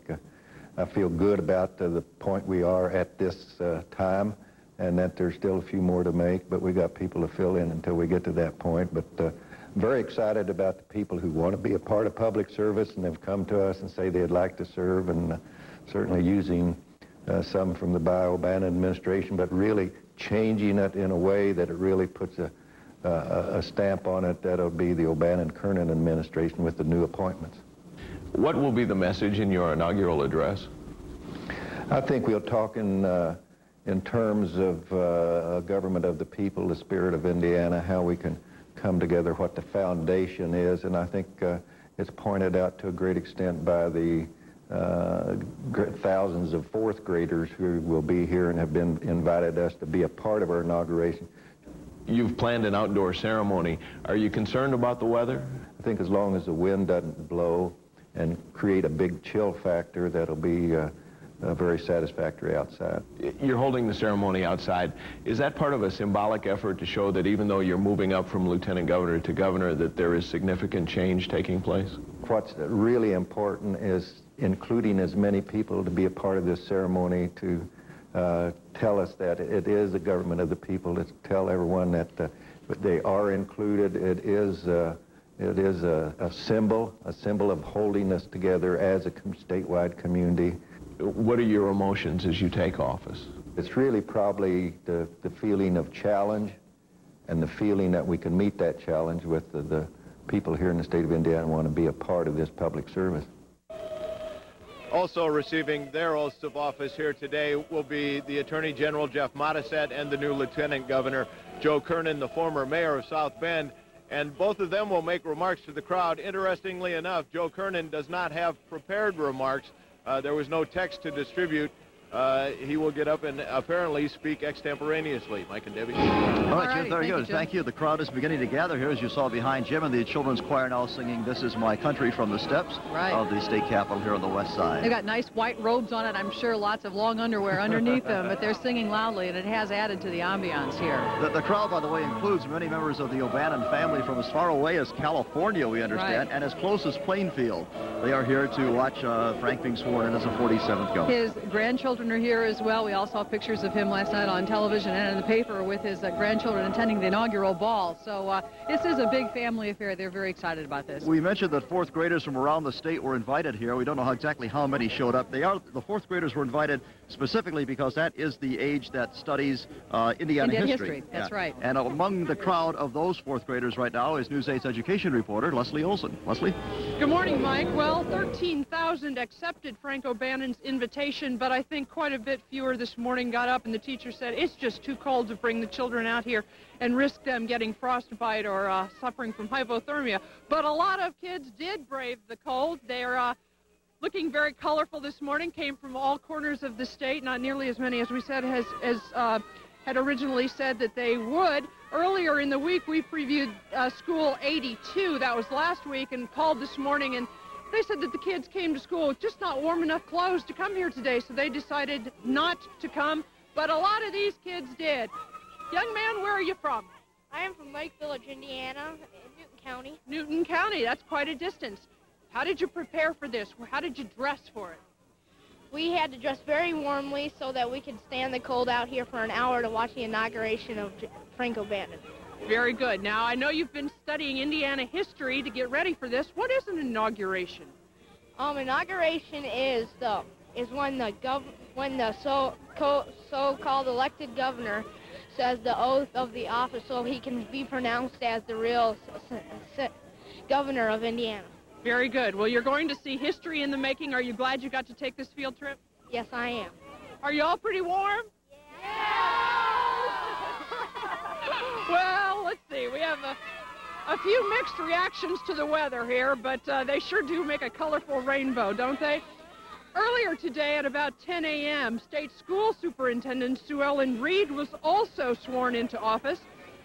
I feel good about the point we are at this time, and that there's still a few more to make, but we got people to fill in until we get to that point. But very excited about the people who want to be a part of public service and have come to us and say they'd like to serve, and certainly using some from the O'Bannon administration, but really changing it in a way that it really puts a stamp on it. That'll be the O'Bannon-Kernan administration with the new appointments.
What will be the message in your inaugural address?
I think we'll talk in terms of a government of the people, the spirit of Indiana, how we can come together, what the foundation is, and I think it's pointed out to a great extent by the thousands of fourth graders who will be here and have been invited us to be a part of our inauguration.
You've planned an outdoor ceremony. Are you concerned about the weather?
I think as long as the wind doesn't blow and create a big chill factor, that'll be very satisfactory outside.
You're holding the ceremony outside. Is that part of a symbolic effort to show that even though you're moving up from lieutenant governor to governor, that there is significant change taking place?
What's really important is including as many people to be a part of this ceremony, to tell us that it is a government of the people, to tell everyone that they are included. It is a symbol of holding us together as a statewide community.
What are your emotions as you take office?
It's really probably the feeling of challenge and the feeling that we can meet that challenge with the people here in the state of Indiana who want to be a part of this public service.
Also receiving their oaths of office here today will be the Attorney General Jeff Modisette and the new Lieutenant Governor Joe Kernan, the former mayor of South Bend. And both of them will make remarks to the crowd. Interestingly enough, Joe Kernan does not have prepared remarks. There was no text to distribute. He will get up and apparently speak extemporaneously. Mike and Debbie.
All right, Jim, very good. Thank you. The crowd is beginning to gather here, as you saw behind Jim, and the children's choir now singing "This Is My Country" from the steps of the state capitol here on the west side.
They've got nice white robes on it. I'm sure lots of long underwear underneath them, but they're singing loudly, and it has added to the ambiance here.
The crowd, by the way, includes many members of the O'Bannon family from as far away as California, we understand, and as close as Plainfield. They are here to watch Frank being sworn in as a 47th governor.
His grandchildren are here as well. We all saw pictures of him last night on television and in the paper with his grandchildren attending the inaugural ball. So this is a big family affair. They're very excited about this.
We mentioned that fourth graders from around the state were invited here. We don't know exactly how many showed up. The fourth graders were invited specifically because that is the age that studies Indiana history.
That's right.
And among the crowd of those fourth graders right now is News 8's education reporter, Leslie Olson. Leslie?
Good morning, Mike. Well, 13,000 accepted Frank O'Bannon's invitation, but I think quite a bit fewer this morning got up, and the teacher said it's just too cold to bring the children out here and risk them getting frostbite or suffering from hypothermia. But a lot of kids did brave the cold. They're looking very colorful this morning, came from all corners of the state, not nearly as many as we said had originally said that they would. Earlier in the week, we previewed School 82. That was last week, and called this morning, and they said that the kids came to school with just not warm enough clothes to come here today, so they decided not to come. But a lot of these kids did. Young man, where are you from?
I am from Lake Village, Indiana, in Newton County.
Newton County, that's quite a distance. How did you prepare for this? How did you dress for it?
We had to dress very warmly so that we could stand the cold out here for an hour to watch the inauguration of Frank O'Bannon.
Very good. Now, I know you've been studying Indiana history to get ready for this. What is an inauguration?
Inauguration is when the so-called elected governor says the oath of the office so he can be pronounced as the real governor of Indiana.
Very good. Well, you're going to see history in the making. Are you glad you got to take this field trip?
Yes, I am.
Are you all pretty warm?
Yeah!
Well, let's see. We have a few mixed reactions to the weather here, but they sure do make a colorful rainbow, don't they? Earlier today at about 10 a.m., State School Superintendent Sue Ellen Reed was also sworn into office.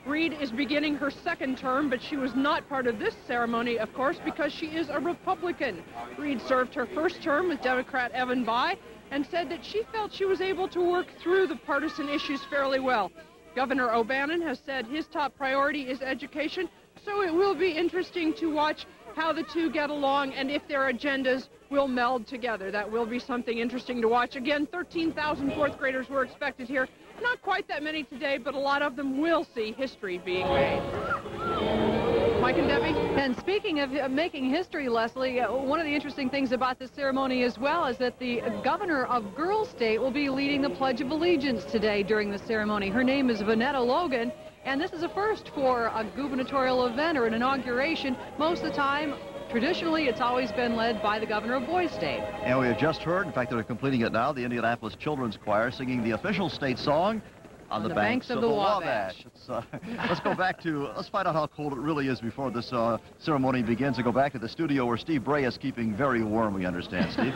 Reed is beginning her second term, but she was not part of this ceremony, of course, because she is a Republican. Reed served her first term with Democrat Evan Bayh and said that she felt she was able to work through the partisan issues fairly well. Governor O'Bannon has said his top priority is education, so it will be interesting to watch how the two get along and if their agendas will meld together. That will be something interesting to watch. Again, 13,000 fourth graders were expected here. Not quite that many today, but a lot of them will see history being made.
Mike and Debbie. And speaking of making history, Leslie, one of the interesting things about this ceremony as well is that the governor of Girl State will be leading the Pledge of Allegiance today during the ceremony. Her name is Vanetta Logan, and this is a first for a gubernatorial event or an inauguration. Most of the time, traditionally, it's always been led by the governor of Boys State.
And we have just heard, in fact, they're completing it now, the Indianapolis Children's Choir singing the official state song, On the banks of the Wabash. Let's go back to, let's find out how cold it really is before this ceremony begins, and go back to the studio where Steve Bray is keeping very warm, we understand, Steve.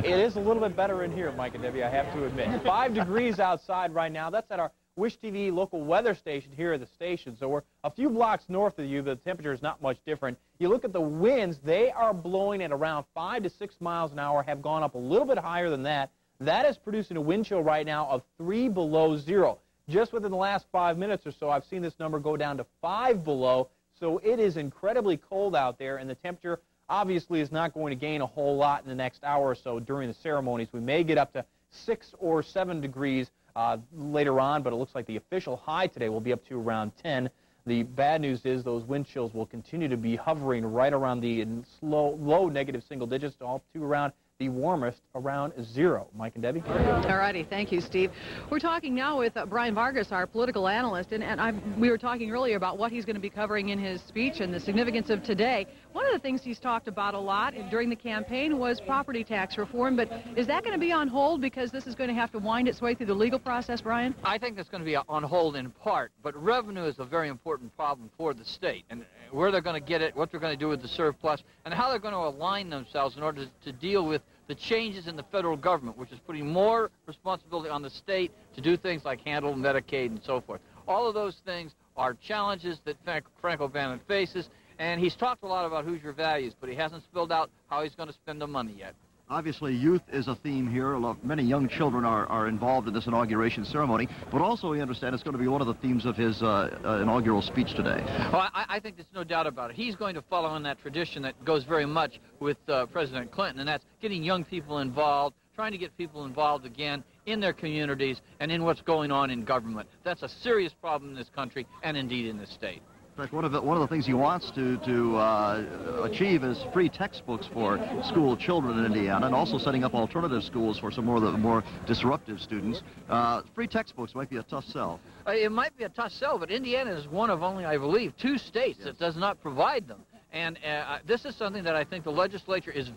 It is a little bit better in here, Mike and Debbie, I have to admit. 5 degrees outside right now. That's at our Wish TV local weather station here at the station. So we're a few blocks north of you. The temperature is not much different. You look at the winds, they are blowing at around 5 to 6 miles an hour, have gone up a little bit higher than that. That is producing a wind chill right now of 3 below 0. Just within the last 5 minutes or so, I've seen this number go down to 5 below. So it is incredibly cold out there, and the temperature obviously is not going to gain a whole lot in the next hour or so during the ceremonies. We may get up to 6 or 7 degrees later on, but it looks like the official high today will be up to around 10. The bad news is those wind chills will continue to be hovering right around the low negative single digits, all to around the warmest around 0. Mike and Debbie?
All righty. Thank you, Steve. We're talking now with Brian Vargas, our political analyst, and we were talking earlier about what he's going to be covering in his speech and the significance of today. One of the things he's talked about a lot during the campaign was property tax reform, but is that going to be on hold because this is going to have to wind its way through the legal process, Brian?
I think that's going to be on hold in part, but revenue is a very important problem for the state, and where they're going to get it, what they're going to do with the surplus, and how they're going to align themselves in order to deal with the changes in the federal government, which is putting more responsibility on the state to do things like handle Medicaid and so forth. All of those things are challenges that Frank O'Bannon faces, and he's talked a lot about Hoosier values, but he hasn't spelled out how he's going to spend the money yet.
Obviously, youth is a theme here. Many young children are involved in this inauguration ceremony, but also we understand it's going to be one of the themes of his inaugural speech today.
Well, I think there's no doubt about it. He's going to follow in that tradition that goes very much with President Clinton, and that's getting young people involved, trying to get people involved again in their communities and in what's going on in government. That's a serious problem in this country and indeed in this state.
In fact, one of the things he wants to achieve is free textbooks for school children in Indiana, and also setting up alternative schools for some more of the more disruptive students. Free textbooks might be a tough sell.
It might be a tough sell, but Indiana is one of only, I believe, 2 states that does not provide them. And this is something that I think the legislature is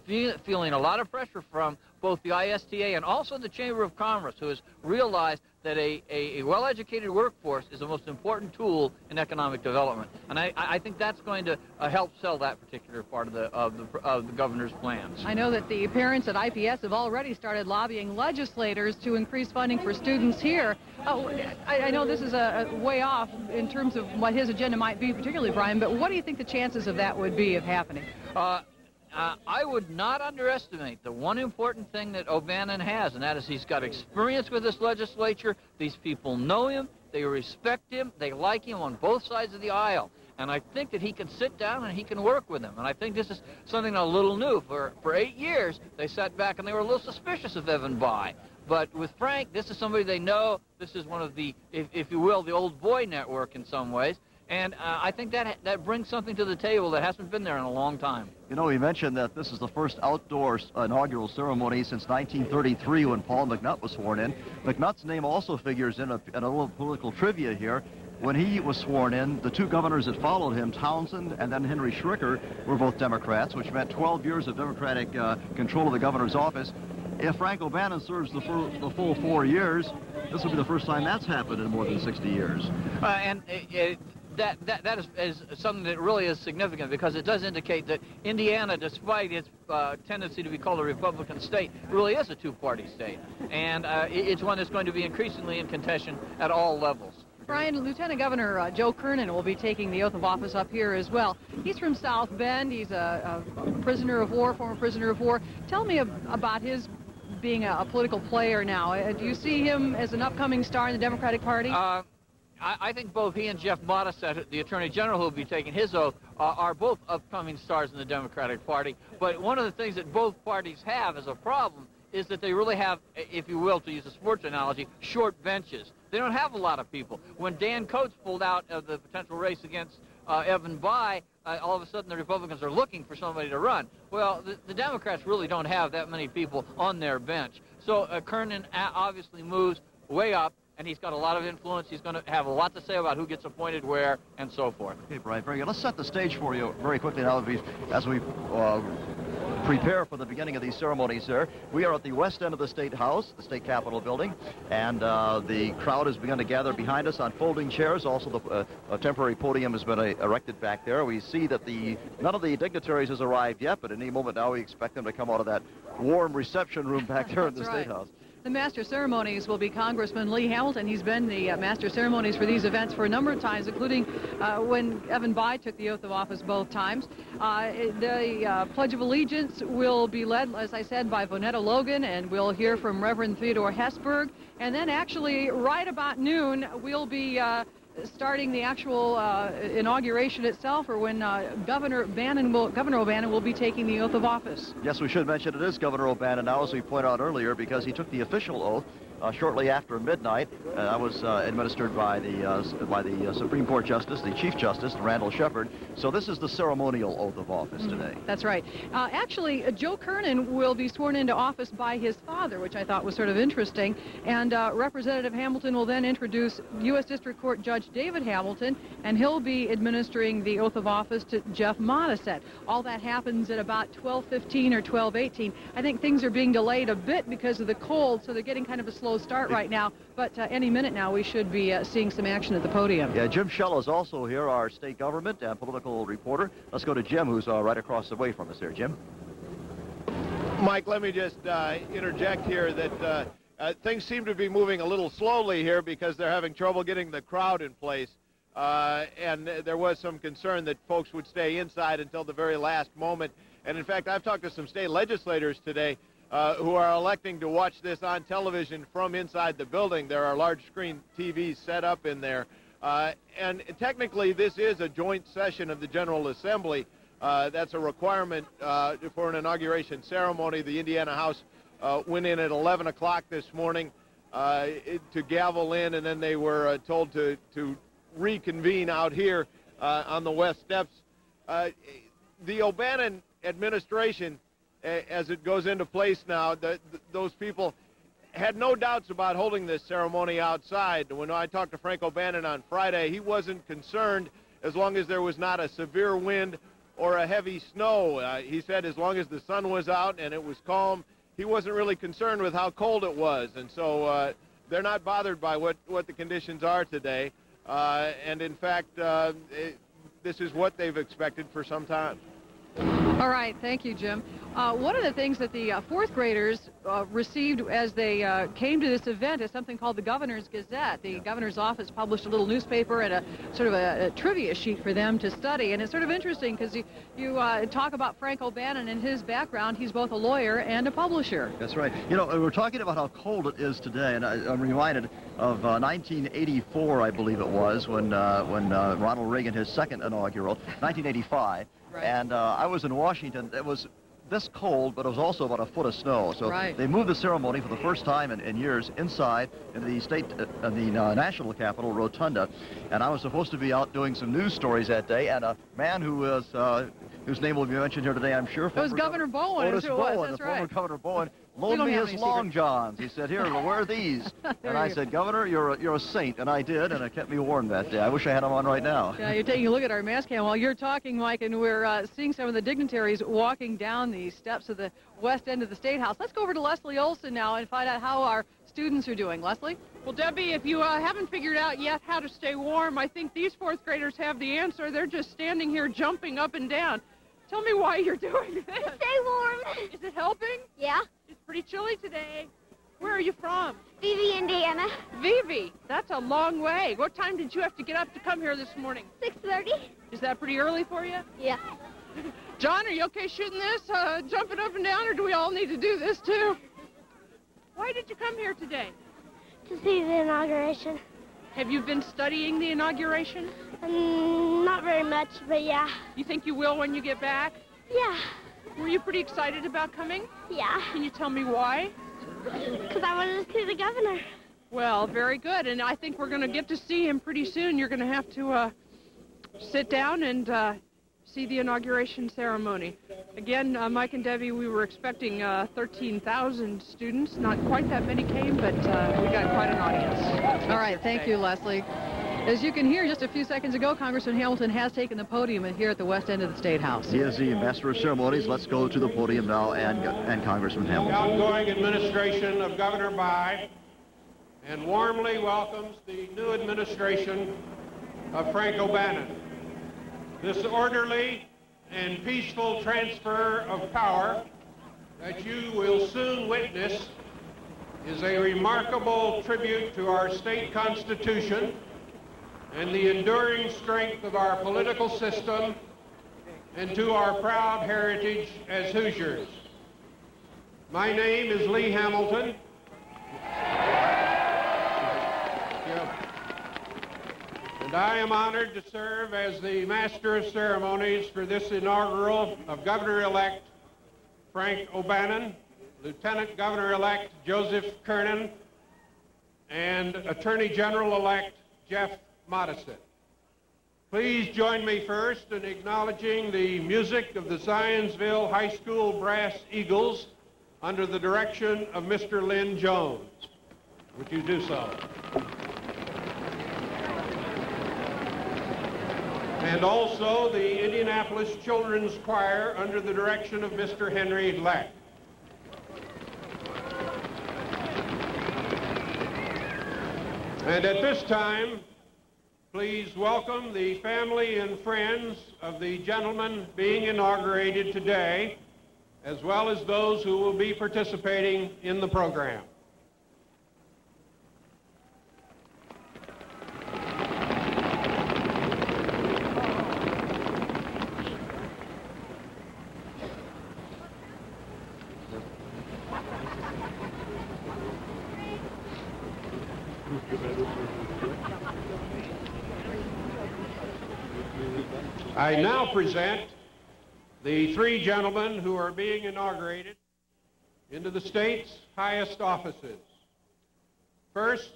feeling a lot of pressure from both the ISTA and also the Chamber of Commerce, who has realized that a well-educated workforce is the most important tool in economic development. And I think that's going to help sell that particular part of the governor's plans.
I know that the parents at IPS have already started lobbying legislators to increase funding for students here. I know this is a way off in terms of what his agenda might be, particularly, Brian, but what do you think the chances of that would be of happening?
I would not underestimate the one important thing that O'Bannon has, and that is he's got experience with this legislature. These people know him, they respect him, they like him on both sides of the aisle. And I think that he can sit down and he can work with them. And I think this is something a little new. For 8 years, they sat back and they were a little suspicious of Evan Bayh. But with Frank, this is somebody they know. This is one of the, if you will, the old boy network in some ways. And I think that brings something to the table that hasn't been there in a long time.
You know, he mentioned that this is the first outdoor inaugural ceremony since 1933 when Paul McNutt was sworn in. McNutt's name also figures in a little political trivia here. When he was sworn in, the 2 governors that followed him, Townsend and then Henry Schricker, were both Democrats, which meant 12 years of Democratic control of the governor's office. If Frank O'Bannon serves the full 4 years, this will be the first time that's happened in more than 60 years.
That is something that really is significant, because it does indicate that Indiana, despite its tendency to be called a Republican state, really is a 2-party state. And it's one that's going to be increasingly in contention at all levels.
Brian, Lieutenant Governor Joe Kernan will be taking the oath of office up here as well. He's from South Bend. He's a prisoner of war, former prisoner of war. Tell me about his being a political player now. Do you see him as an upcoming star in the Democratic Party?
I think both he and Jeff Modisett, the Attorney General who will be taking his oath, are both upcoming stars in the Democratic Party. But one of the things that both parties have as a problem is that they really have, if you will, to use a sports analogy, short benches. They don't have a lot of people. When Dan Coates pulled out of the potential race against Evan Bayh, all of a sudden the Republicans are looking for somebody to run. Well, the Democrats really don't have that many people on their bench. So Kernan obviously moves way up, and he's got a lot of influence. He's going to have a lot to say about who gets appointed where and so forth.
Okay, Brian, very good. Let's set the stage for you very quickly now as we prepare for the beginning of these ceremonies there. We are at the west end of the State House, the State Capitol building, and the crowd has begun to gather behind us on folding chairs. Also, a temporary podium has been erected back there. We see that none of the dignitaries has arrived yet, but any moment now we expect them to come out of that warm reception room back there in the State House.
The Master Ceremonies will be Congressman Lee Hamilton. He's been the Master Ceremonies for these events for a number of times, including when Evan Bayh took the oath of office both times. The Pledge of Allegiance will be led, as I said, by Vonetta Logan, and we'll hear from Reverend Theodore Hesburgh. And then actually, right about noon, we'll be starting the actual inauguration itself, or when Governor O'Bannon will be taking the oath of office.
Yes, we should mention it is Governor O'Bannon now, as we pointed out earlier, because he took the official oath shortly after midnight. That was administered by the Supreme Court Justice, the Chief Justice, Randall Shepard. So this is the ceremonial oath of office today.
That's right. Actually, Joe Kernan will be sworn into office by his father, which I thought was sort of interesting. And Representative Hamilton will then introduce U.S. District Court Judge David Hamilton, and he'll be administering the oath of office to Jeff Modisette. All that happens at about 12:15 or 12:18. I think things are being delayed a bit because of the cold, so they're getting kind of a slow start right now, but any minute now we should be seeing some action at the podium.
Yeah, Jim Shell is also here, our state government and political reporter. Let's go to Jim, who's right across the way from us here. Jim?
Mike, let me just interject here that things seem to be moving a little slowly here because they're having trouble getting the crowd in place. And there was some concern that folks would stay inside until the very last moment. And in fact, I've talked to some state legislators today who are electing to watch this on television from inside the building. There are large screen TVs set up in there. And technically, this is a joint session of the General Assembly. That's a requirement for an inauguration ceremony. The Indiana House went in at 11 o'clock this morning to gavel in, and then they were told to reconvene out here on the west steps. The O'Bannon administration, as it goes into place now, those people had no doubts about holding this ceremony outside. When I talked to Frank O'Bannon on Friday, he wasn't concerned as long as there was not a severe wind or a heavy snow. He said as long as the sun was out and it was calm, he wasn't really concerned with how cold it was. And so they're not bothered by what the conditions are today. And in fact, this is what they've expected for some time.
All right, thank you, Jim. One of the things that the fourth graders received as they came to this event is something called the Governor's Gazette. The Governor's office published a little newspaper and a sort of a trivia sheet for them to study. And it's sort of interesting because you talk about Frank O'Bannon and his background. He's both a lawyer and a publisher.
That's right. You know, we're talking about how cold it is today, and I'm reminded of 1984, I believe it was, when Ronald Reagan, his second inaugural, 1985. Right. And I was in Washington. It was this cold, but it was also about a foot of snow. So they moved the ceremony for the first time in years inside in the national capitol rotunda. And I was supposed to be out doing some news stories that day. And a man who was whose name will be mentioned here today, I'm sure.
It was Governor Bowen.
Otis Bowen, the former Governor Bowen, loaned me his long johns. He said, "Here, well, wear these." And I said, "Governor, you're a saint," and I did, and it kept me warm that day. I wish I had them on right now.
Yeah, you're taking a look at our mass cam while you're talking, Mike, and we're seeing some of the dignitaries walking down the steps of the west end of the State House. Let's go over to Leslie Olson now and find out how our students are doing. Leslie?
Well, Debbie, if you haven't figured out yet how to stay warm, I think these fourth graders have the answer. They're just standing here jumping up and down. Tell me why you're doing this.
Stay warm.
Is it helping?
Yeah.
It's pretty chilly today. Where are you from?
Vivi, Indiana.
Vivi, that's a long way. What time did you have to get up to come here this morning?
6:30.
Is that pretty early for you?
Yeah.
John, are you okay shooting this, jumping up and down, or do we all need to do this too? Why did you come here today?
To see the inauguration.
Have you been studying the inauguration?
Not very much, but yeah.
You think you will when you get back?
Yeah.
Were you pretty excited about coming?
Yeah.
Can you tell me why?
Because I wanted to see the governor.
Well, very good. And I think we're going to get to see him pretty soon. You're going to have to sit down and see the inauguration ceremony. Again, Mike and Debbie, we were expecting 13,000 students. Not quite that many came, but we got quite an audience.
All right, thank you, Leslie. As you can hear, just a few seconds ago, Congressman Hamilton has taken the podium here at the west end of the State House.
He is the Master of Ceremonies. Let's go to the podium now and Congressman Hamilton.
The outgoing administration of Governor Bai and warmly welcomes the new administration of Frank O'Bannon. This orderly and peaceful transfer of power that you will soon witness is a remarkable tribute to our state constitution and the enduring strength of our political system and to our proud heritage as Hoosiers. My name is Lee Hamilton. And I am honored to serve as the Master of Ceremonies for this inaugural of Governor-elect Frank O'Bannon, Lieutenant Governor-elect Joseph Kernan, and Attorney General-elect Jeff Modisett. Please join me first in acknowledging the music of the Zionsville High School Brass Eagles under the direction of Mr. Lynn Jones. Would you do so? And also the Indianapolis Children's Choir under the direction of Mr. Henry Leck. And at this time, please welcome the family and friends of the gentleman being inaugurated today, as well as those who will be participating in the program. I now present the three gentlemen who are being inaugurated into the state's highest offices. First,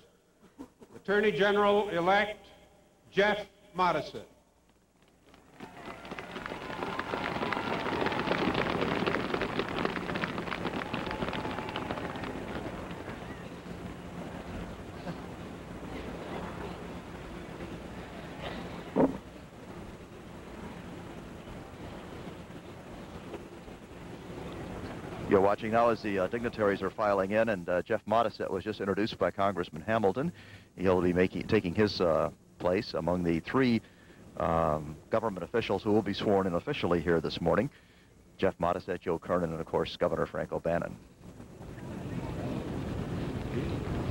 Attorney General-elect Jeff Modisett.
You're watching now as the dignitaries are filing in, and Jeff Modisett was just introduced by Congressman Hamilton. He'll be taking his place among the three government officials who will be sworn in officially here this morning. Jeff Modisett, Joe Kernan, and of course Governor Frank O'Bannon.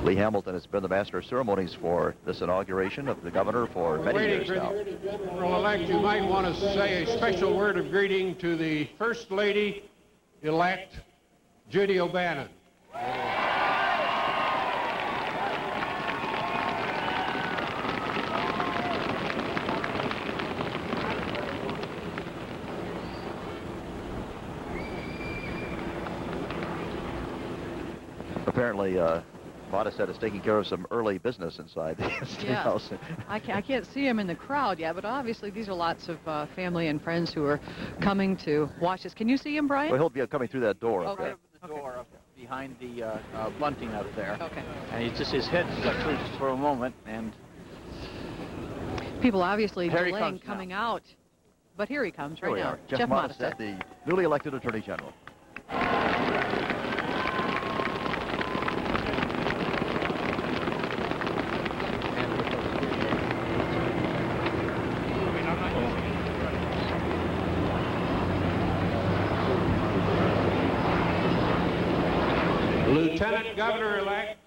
Lee Hamilton has been the Master of Ceremonies for this inauguration of the governor for many years now.
General-elect, you might want to say a special word of greeting to the First Lady-elect Judy O'Bannon.
Apparently, Modisett is taking care of some early business inside the State House.
I can't see him in the crowd yet, but obviously these are lots of family and friends who are coming to watch this. Can you see him, Brian?
Well, he'll be coming through that door.
Okay.
The door up behind the bunting up there.
Okay.
And he's just, his head stuck through just for a moment, and
people obviously
here he
delaying
comes
coming
now.
out. But here he comes right now.
Jeff Modisett, the newly elected Attorney General.
Lieutenant Governor-elect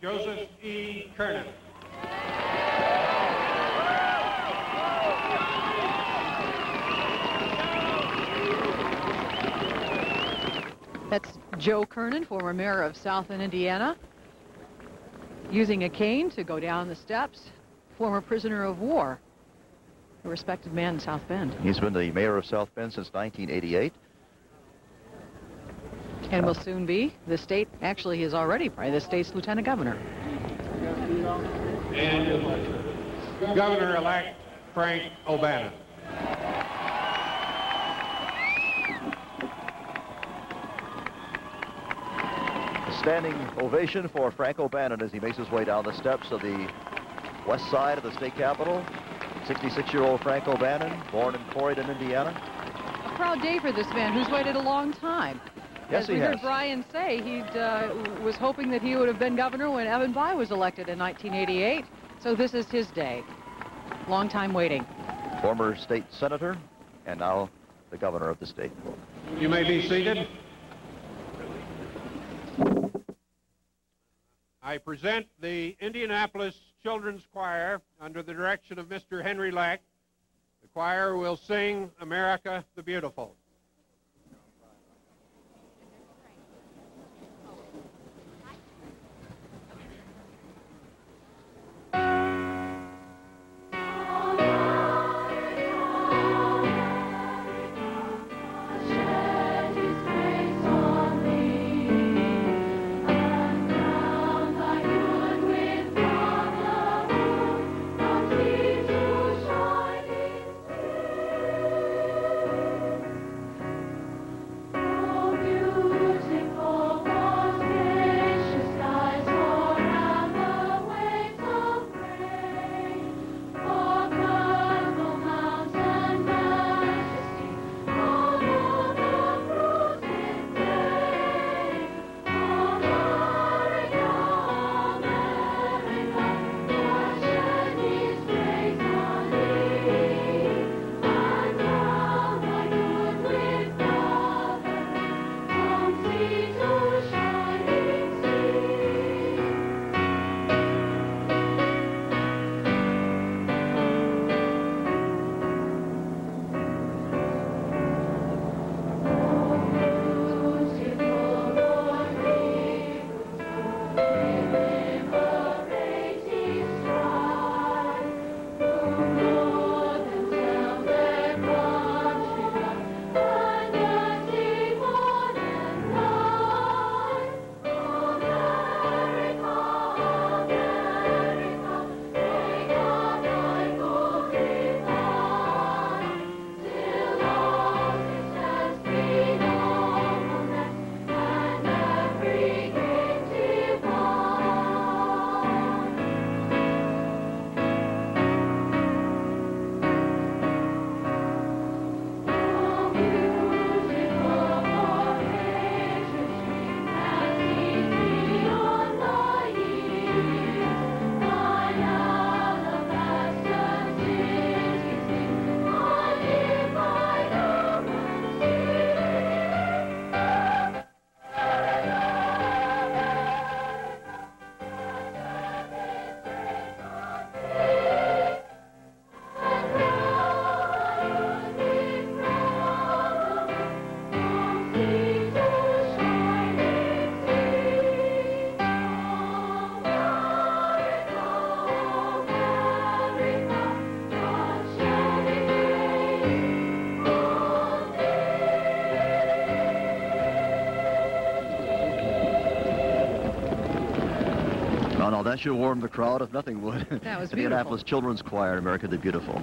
Joseph E. Kernan.
That's Joe Kernan, former mayor of South Bend, Indiana, using a cane to go down the steps. Former prisoner of war, a respected man in South Bend.
He's been the mayor of South Bend since 1988.
And will soon be the state, actually he is already probably the state's lieutenant governor.
And Governor-elect Frank O'Bannon.
A standing ovation for Frank O'Bannon as he makes his way down the steps of the west side of the state capitol. 66-year-old Frank O'Bannon, born in Corydon, Indiana.
A proud day for this man who's waited a long time.
Yes,
As we heard Brian say, he was hoping that he would have been governor when Evan Bayh was elected in 1988. So this is his day. Long time waiting.
Former state senator and now the governor of the state.
You may be seated. I present the Indianapolis Children's Choir under the direction of Mr. Henry Lack. The choir will sing America the Beautiful.
That should warm the crowd, if nothing would.
That was beautiful.
Indianapolis Children's Choir, America the Beautiful.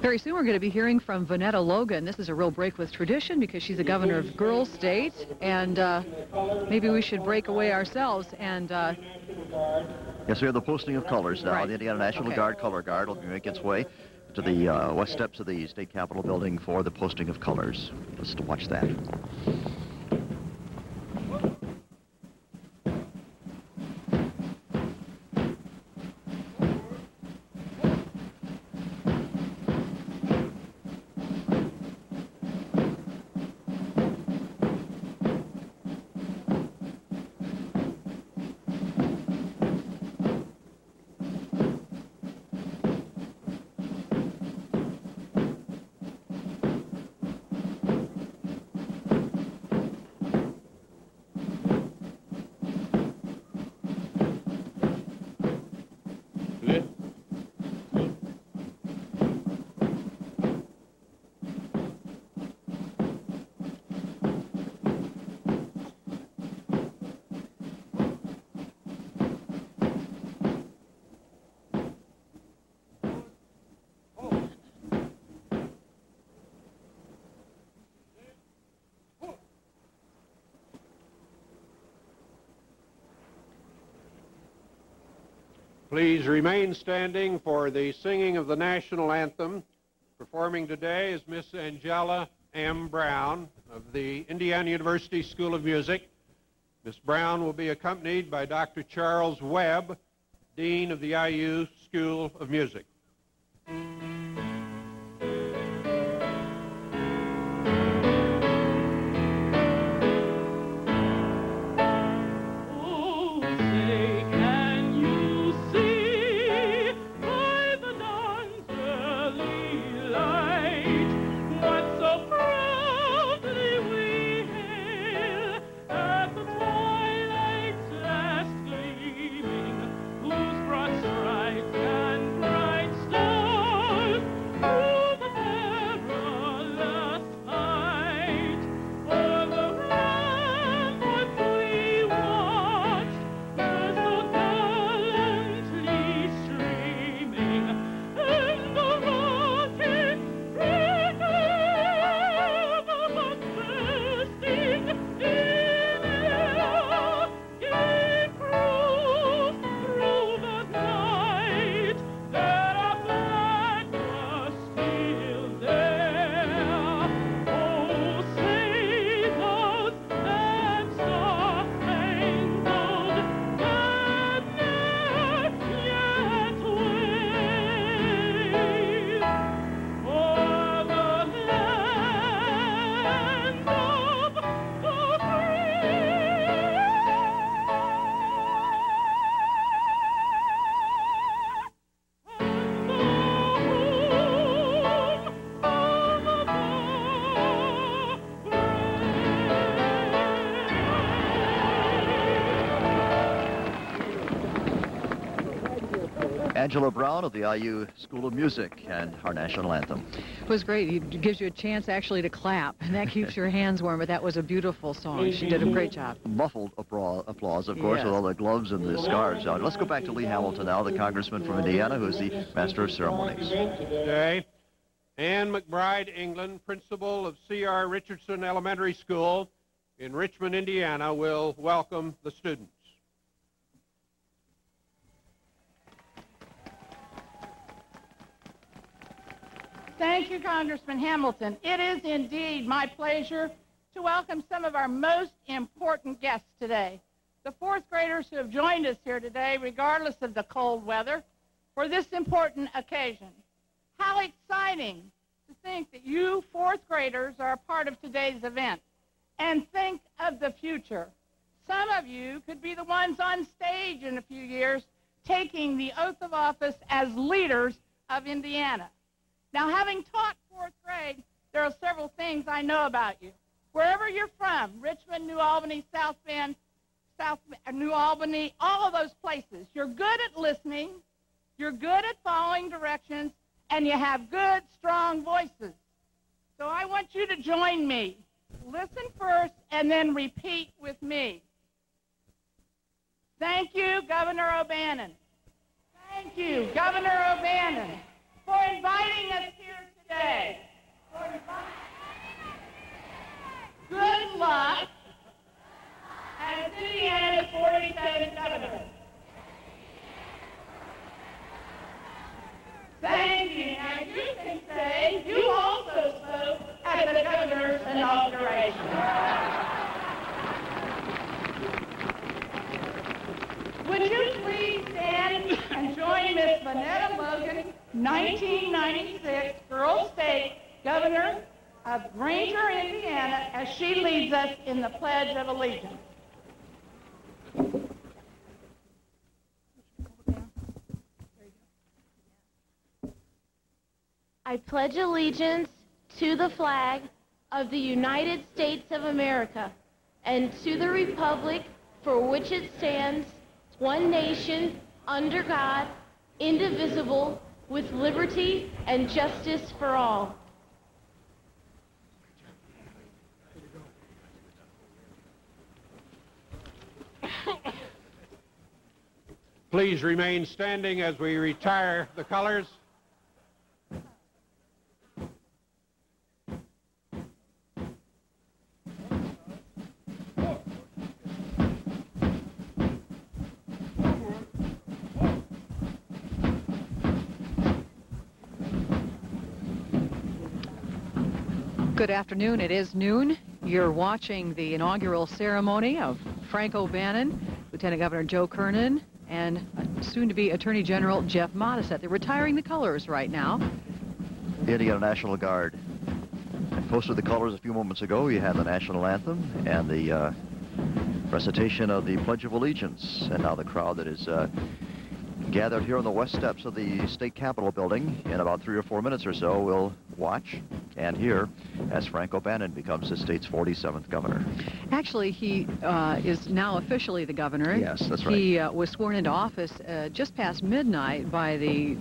Very soon we're going to be hearing from Vonetta Logan. This is a real break with tradition because she's a governor of Girls State, and maybe we should break away ourselves and...
Yes, we have the posting of colors now. Right. The Indiana National Guard Color Guard will make its way to the west steps of the State Capitol building for the posting of colors. Let's watch that.
Please remain standing for the singing of the national anthem. Performing today is Miss Angela M. Brown of the Indiana University School of Music. Miss Brown will be accompanied by Dr. Charles Webb, Dean of the IU School of Music.
Angela Brown of the IU School of Music and our national anthem.
It was great. It gives you a chance actually to clap, and that keeps your hands warm, but that was a beautiful song. She did a great job.
Muffled applause, of course,
yes,
with all the gloves and the scarves on. Let's go back to Lee Hamilton now, the congressman from Indiana, who's the master of ceremonies.
Today, Ann McBride England, principal of C.R. Richardson Elementary School in Richmond, Indiana, will welcome the students.
Thank you, Congressman Hamilton. It is indeed my pleasure to welcome some of our most important guests today, the fourth graders who have joined us here today, regardless of the cold weather, for this important occasion. How exciting to think that you fourth graders are a part of today's event. And think of the future. Some of you could be the ones on stage in a few years taking the oath of office as leaders of Indiana. Now, having taught fourth grade, there are several things I know about you. Wherever you're from, Richmond, New Albany, South Bend, New Albany, all of those places, you're good at listening, you're good at following directions, and you have good, strong voices. So I want you to join me. Listen first and then repeat with me. Thank you, Governor O'Bannon. Thank you, Governor O'Bannon, for inviting us here today. Good luck as Indiana's 47th governor. Thank you. Now you can say you also spoke at the governor's inauguration. Would you please stand and join Miss Vanetta Logan, 1996 Girl State Governor of Granger, Indiana, as she leads us in the Pledge of Allegiance.
I pledge allegiance to the flag of the United States of America and to the republic for which it stands, one nation, under God, indivisible, with liberty and justice for all.
Please remain standing as we retire the colors.
Good afternoon. It is noon. You're watching the inaugural ceremony of Frank O'Bannon, Lieutenant Governor Joe Kernan, and soon-to-be Attorney General Jeff Modisette. They're retiring the colors right now.
The Indiana National Guard posted the colors a few moments ago. You had the national anthem and the recitation of the Pledge of Allegiance, and now the crowd that is gathered here on the west steps of the state capitol building in about 3 or 4 minutes or so will watch and hear as Frank O'Bannon becomes the state's 47th governor.
Actually, he is now officially the governor.
Yes, that's right.
He was sworn into office just past midnight by the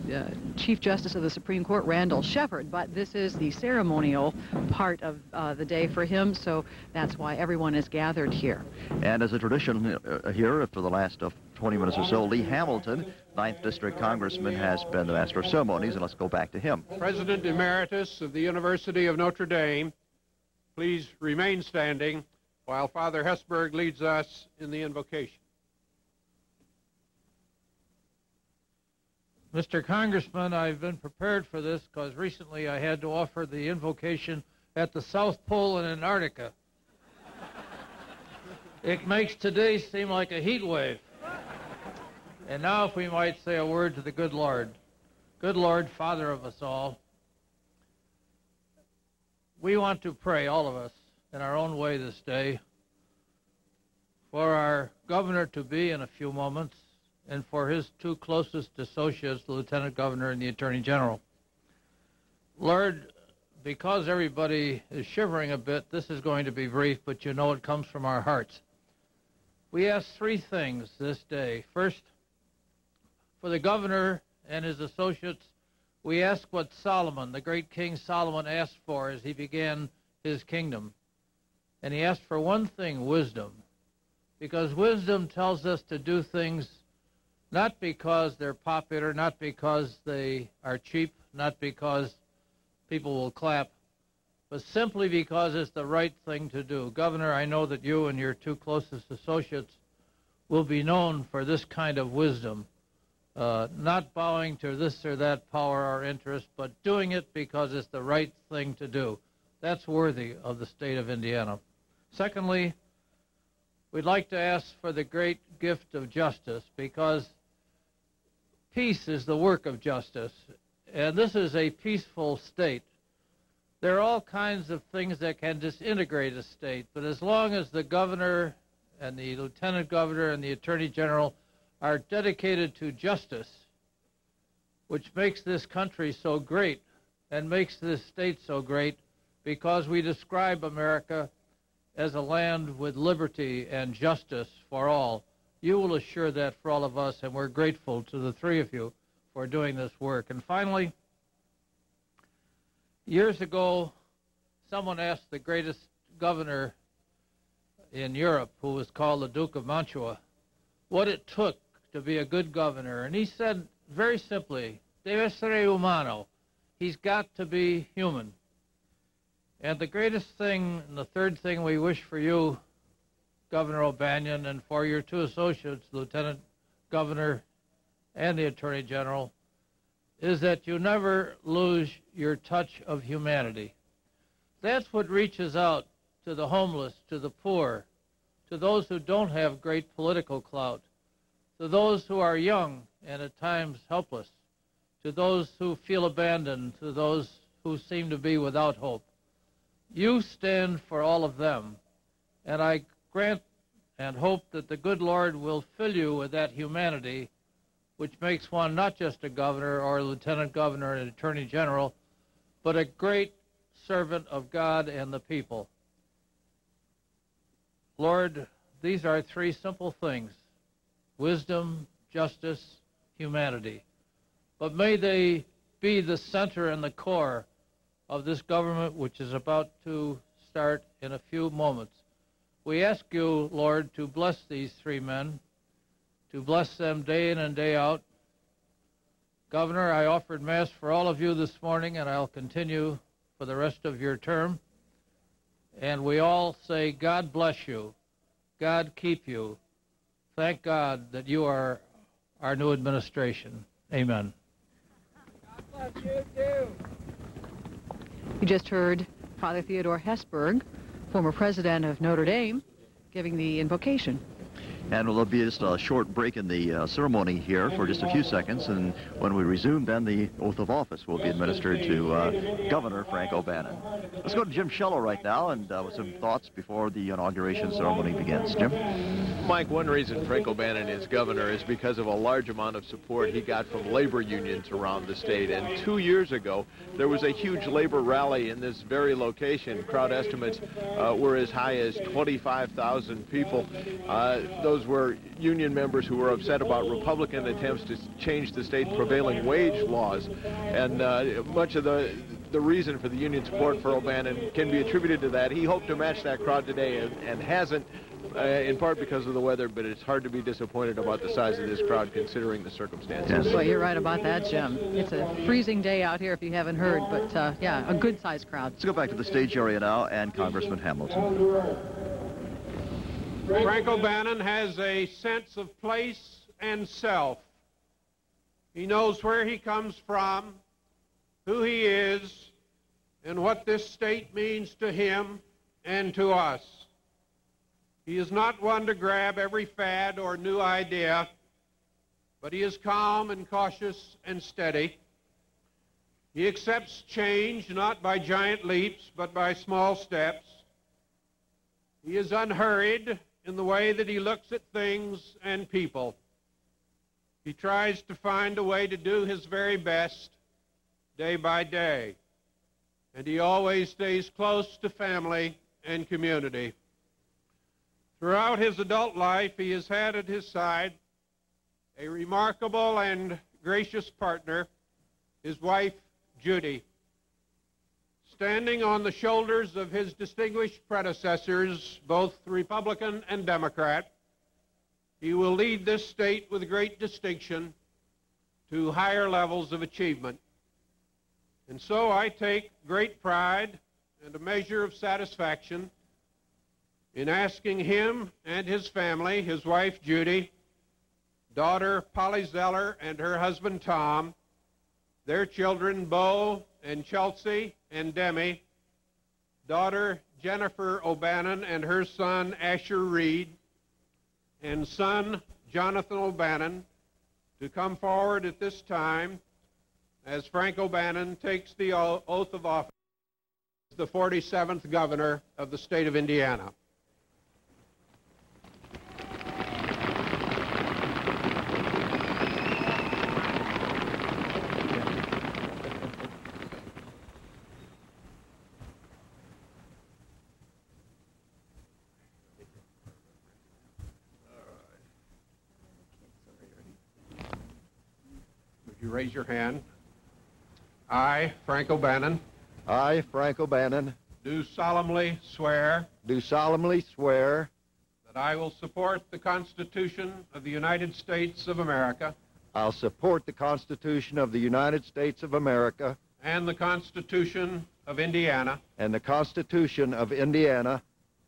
Chief Justice of the Supreme Court, Randall Shepard, but this is the ceremonial part of the day for him, so that's why everyone is gathered here.
And as a tradition here for the last 20 minutes or so, Lee Hamilton, 9th District Congressman, has been the master of ceremonies, and let's go back to him.
President Emeritus of the University of Notre Dame, please remain standing while Father Hesburgh leads us in the invocation.
Mr. Congressman, I've been prepared for this because recently I had to offer the invocation at the South Pole in Antarctica. It makes today seem like a heat wave. And now if we might say a word to the good Lord. Good Lord, Father of us all, we want to pray, all of us, in our own way this day, for our governor to be in a few moments, and for his two closest associates, the Lieutenant Governor and the Attorney General. Lord, because everybody is shivering a bit, this is going to be brief, but you know it comes from our hearts. We ask 3 things this day. First, for the governor and his associates, we ask what Solomon, the great King Solomon, asked for as he began his kingdom. And he asked for one thing, wisdom. Because wisdom tells us to do things not because they're popular, not because they are cheap, not because people will clap, but simply because it's the right thing to do. Governor, I know that you and your 2 closest associates will be known for this kind of wisdom. Not bowing to this or that power or interest, but doing it because it's the right thing to do. That's worthy of the state of Indiana. Secondly, we'd like to ask for the great gift of justice, because peace is the work of justice, and this is a peaceful state. There are all kinds of things that can disintegrate a state, but as long as the governor and the lieutenant governor and the attorney general are dedicated to justice, which makes this country so great and makes this state so great, because we describe America as a land with liberty and justice for all. You will assure that for all of us, and we're grateful to the 3 of you for doing this work. And finally, years ago, someone asked the greatest governor in Europe, who was called the Duke of Mantua, what it took to be a good governor. And he said very simply, deve essere umano. He's got to be human. And the greatest thing, and the 3rd thing we wish for you, Governor O'Bannon, and for your 2 associates, Lieutenant Governor and the Attorney General, is that you never lose your touch of humanity. That's what reaches out to the homeless, to the poor, to those who don't have great political clout, to those who are young and at times helpless, to those who feel abandoned, to those who seem to be without hope. You stand for all of them, and I grant and hope that the good Lord will fill you with that humanity, which makes one not just a governor or a lieutenant governor and attorney general, but a great servant of God and the people. Lord, these are 3 simple things: wisdom, justice, humanity. But may they be the center and the core of this government, which is about to start in a few moments. We ask you, Lord, to bless these 3 men, to bless them day in and day out. Governor, I offered Mass for all of you this morning, and I'll continue for the rest of your term. And we all say, God bless you, God keep you. Thank God that you are our new administration. Amen.
You just heard Father Theodore Hesburgh, former president of Notre Dame, giving the invocation.
And there'll be just a short break in the ceremony here for just a few seconds, and when we resume, then the oath of office will be administered to Governor Frank O'Bannon. Let's go to Jim Shello right now, and with some thoughts before the inauguration ceremony begins. Jim?
Mike, one reason Frank O'Bannon is governor is because of a large amount of support he got from labor unions around the state. And 2 years ago, there was a huge labor rally in this very location. Crowd estimates were as high as 25,000 people. Those were union members who were upset about Republican attempts to change the state's prevailing wage laws. And much of the reason for the union support for O'Bannon can be attributed to that. He hoped to match that crowd today and hasn't, in part because of the weather, but it's hard to be disappointed about the size of this crowd considering the circumstances.
Well, you're right about that, Jim. It's a freezing day out here if you haven't heard, but yeah, a good-sized crowd.
Let's go back to the stage area now and Congressman Hamilton.
Frank O'Bannon has a sense of place and self. He knows where he comes from, who he is, and what this state means to him and to us. He is not one to grab every fad or new idea, but he is calm and cautious and steady. He accepts change not by giant leaps, but by small steps. He is unhurried in the way that he looks at things and people. He tries to find a way to do his very best day by day, and he always stays close to family and community. Throughout his adult life, he has had at his side a remarkable and gracious partner, his wife, Judy. Standing on the shoulders of his distinguished predecessors, both Republican and Democrat, he will lead this state with great distinction to higher levels of achievement. And so I take great pride and a measure of satisfaction in asking him and his family, his wife Judy, daughter Polly Zeller and her husband Tom, their children Bo and Chelsea and Demi, daughter Jennifer O'Bannon and her son Asher Reed, and son Jonathan O'Bannon, to come forward at this time as Frank O'Bannon takes the oath of office as the 47th governor of the state of Indiana. You raise your hand. I, Frank O'Bannon.
I, Frank O'Bannon.
Do solemnly swear.
Do solemnly swear.
That I will support the Constitution of the United States of America.
I'll support the Constitution of the United States of America.
And the Constitution of Indiana.
And the Constitution of Indiana.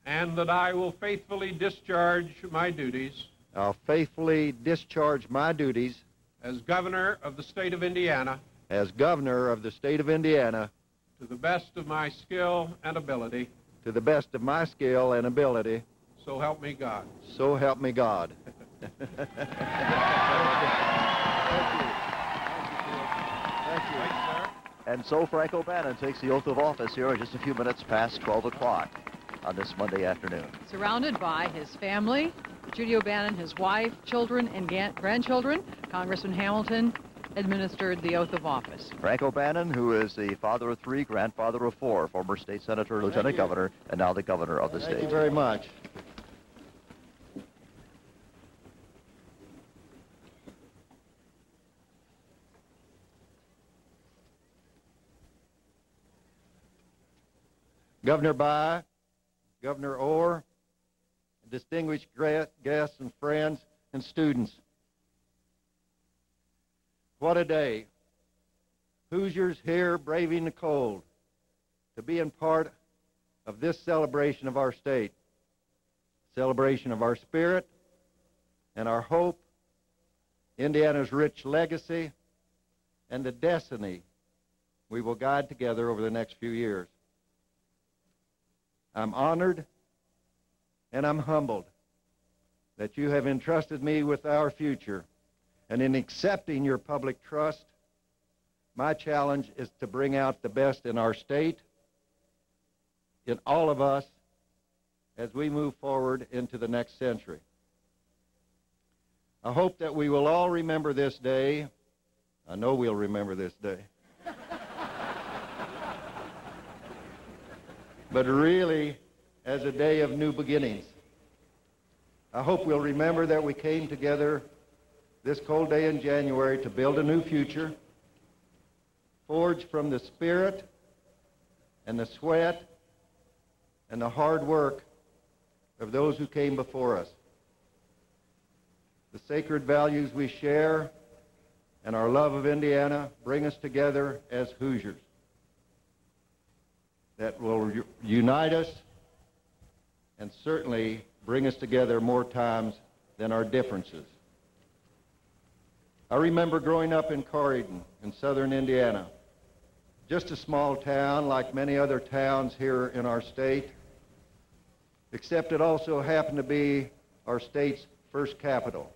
And that I will faithfully discharge my duties.
I'll faithfully discharge my duties.
As governor of the state of Indiana.
As governor of the state of Indiana.
To the best of my skill and ability.
To the best of my skill and ability.
So help me God.
So help me God.
Thank you. And so Frank O'Bannon takes the oath of office here in just a few minutes past 12 o'clock on this Monday afternoon.
Surrounded by his family, Judy O'Bannon, his wife, children, and grandchildren, Congressman Hamilton administered the oath of office.
Frank O'Bannon, who is the father of 3, grandfather of 4, former state senator, lieutenant governor, and now the governor of the state.
Thank you very much. Governor By, Governor Orr, distinguished guests and friends and students. What a day. Hoosiers here braving the cold to be in part of this celebration of our state, celebration of our spirit and our hope, Indiana's rich legacy, and the destiny we will guide together over the next few years. I'm honored and I'm humbled that you have entrusted me with our future. And in accepting your public trust, my challenge is to bring out the best in our state, in all of us, as we move forward into the next century. I hope that we will all remember this day. I know we'll remember this day. But really, as a day of new beginnings. I hope we'll remember that we came together this cold day in January to build a new future, forged from the spirit and the sweat and the hard work of those who came before us. The sacred values we share and our love of Indiana bring us together as Hoosiers that will unite us and certainly bring us together more times than our differences. I remember growing up in Corydon in southern Indiana, just a small town like many other towns here in our state, except it also happened to be our state's first capital.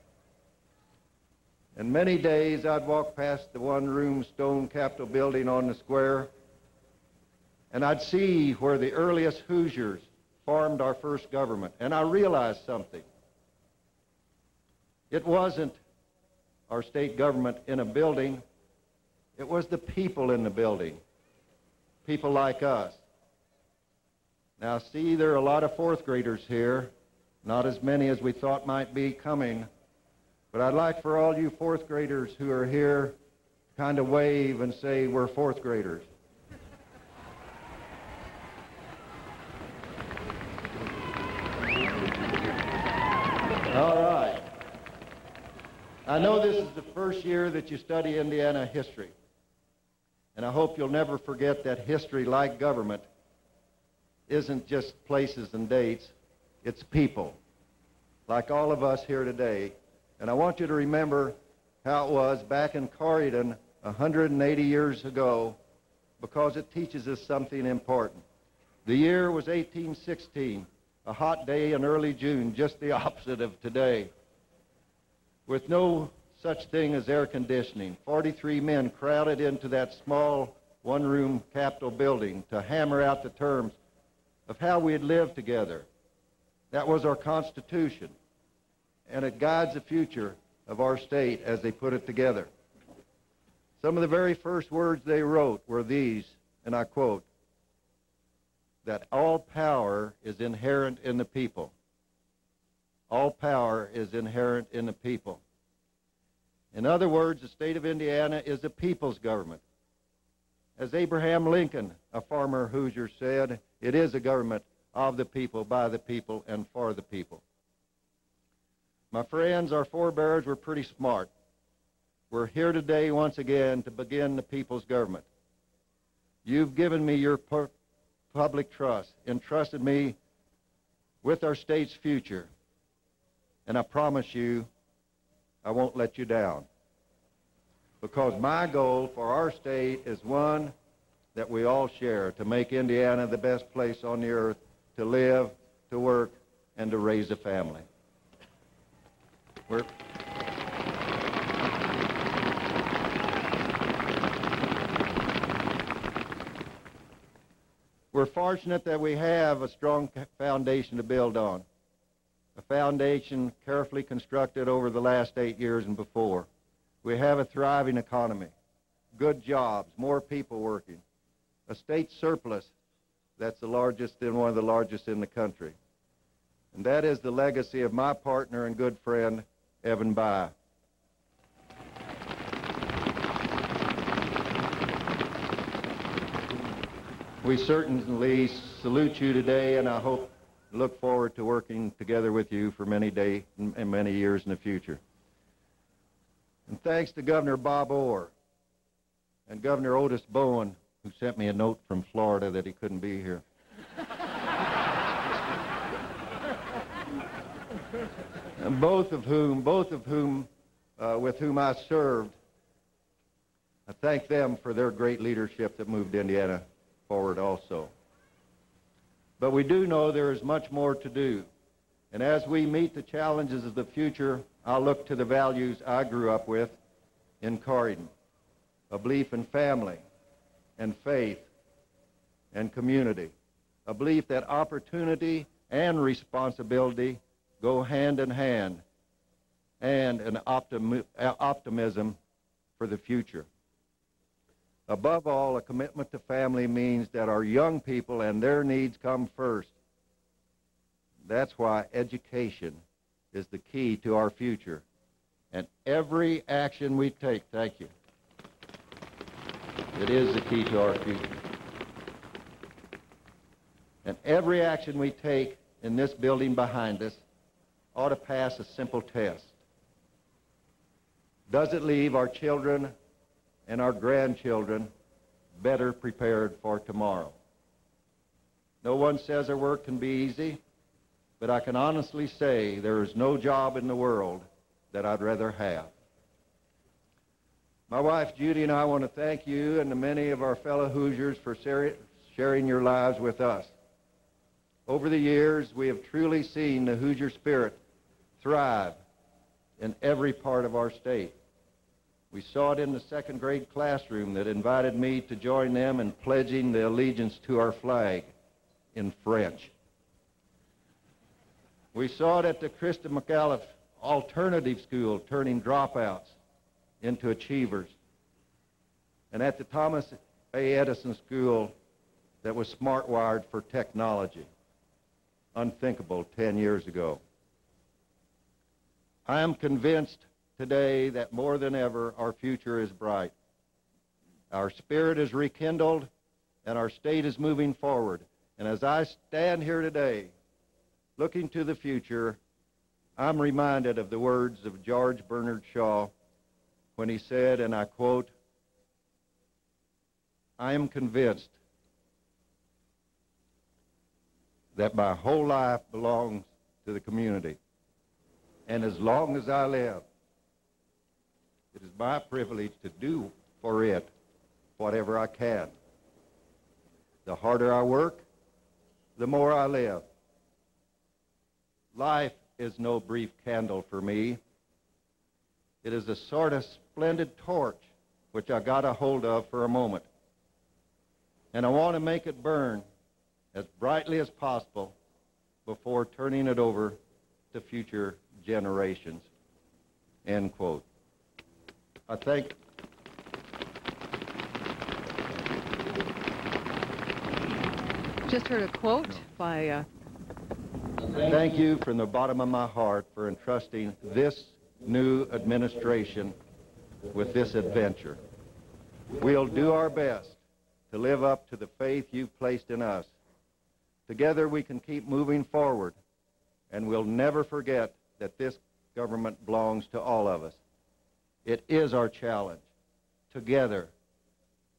And many days I'd walk past the one-room stone Capitol building on the square, and I'd see where the earliest Hoosiers formed our first government, and I realized something. It wasn't our state government in a building, it was the people in the building, people like us. Now see, there are a lot of fourth graders here, not as many as we thought might be coming, but I'd like for all you fourth graders who are here to kind of wave and say, we're fourth graders. All right. I know this is the first year that you study Indiana history, and I hope you'll never forget that history, like government, isn't just places and dates, it's people, like all of us here today. And I want you to remember how it was back in Corydon 180 years ago, because it teaches us something important. The year was 1816, a hot day in early June, just the opposite of today. With no such thing as air conditioning, 43 men crowded into that small one-room Capitol building to hammer out the terms of how we'd live together. That was our Constitution, and it guides the future of our state as they put it together. Some of the very first words they wrote were these, and I quote, that all power is inherent in the people. All power is inherent in the people. In other words, the state of Indiana is a people's government. As Abraham Lincoln, a farmer Hoosier, said, it is a government of the people, by the people, and for the people. My friends, our forebears were pretty smart. We're here today once again to begin the people's government. You've given me your public trust, entrusted me with our state's future, and I promise you I won't let you down, because my goal for our state is one that we all share, to make Indiana the best place on the earth to live, to work, and to raise a family. We're fortunate that we have a strong foundation to build on, a foundation carefully constructed over the last 8 years and before. We have a thriving economy, good jobs, more people working, a state surplus that's the largest and one of the largest in the country. And that is the legacy of my partner and good friend, Evan Bayh. We certainly salute you today, and I look forward to working together with you for many days and many years in the future. And thanks to Governor Bob Orr and Governor Otis Bowen, who sent me a note from Florida that he couldn't be here. And both of whom with whom I served, I thank them for their great leadership that moved Indiana forward also. But we do know there is much more to do. And as we meet the challenges of the future, I'll look to the values I grew up with in Corydon, a belief in family and faith and community, a belief that opportunity and responsibility go hand in hand, and an optimism for the future. Above all, a commitment to family means that our young people and their needs come first. That's why education is the key to our future. And every action we take, thank you, it is the key to our future. And every action we take in this building behind us ought to pass a simple test. Does it leave our children and our grandchildren better prepared for tomorrow? No one says our work can be easy, but I can honestly say there is no job in the world that I'd rather have. My wife Judy and I want to thank you and the many of our fellow Hoosiers for sharing your lives with us. Over the years, we have truly seen the Hoosier spirit thrive in every part of our state. We saw it in the second grade classroom that invited me to join them in pledging the allegiance to our flag in French. We saw it at the Krista McAuliffe Alternative School, turning dropouts into achievers. And at the Thomas A. Edison School that was smart-wired for technology. Unthinkable 10 years ago. I am convinced today that more than ever our future is bright. Our spirit is rekindled and our state is moving forward. And as I stand here today, looking to the future, I'm reminded of the words of George Bernard Shaw when he said, and I quote, "I am convinced that my whole life belongs to the community. And as long as I live, it is my privilege to do for it whatever I can. The harder I work, the more I live. Life is no brief candle for me. It is a sort of splendid torch which I got a hold of for a moment. And I want to make it burn as brightly as possible before turning it over to future generations." End quote. I thank.
Just heard a quote by...
Thank you from the bottom of my heart for entrusting this new administration with this adventure. We'll do our best to live up to the faith you've placed in us. Together we can keep moving forward, and we'll never forget that this government belongs to all of us. It is our challenge, together,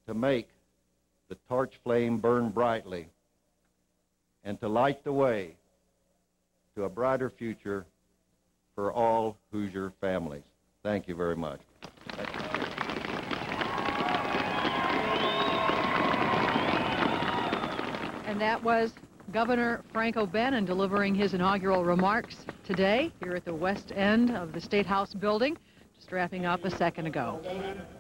to make the torch flame burn brightly and to light the way to a brighter future for all Hoosier families. Thank you very much.
And that was Governor Frank O'Bannon delivering his inaugural remarks today here at the west end of the State House building, just wrapping up a second ago.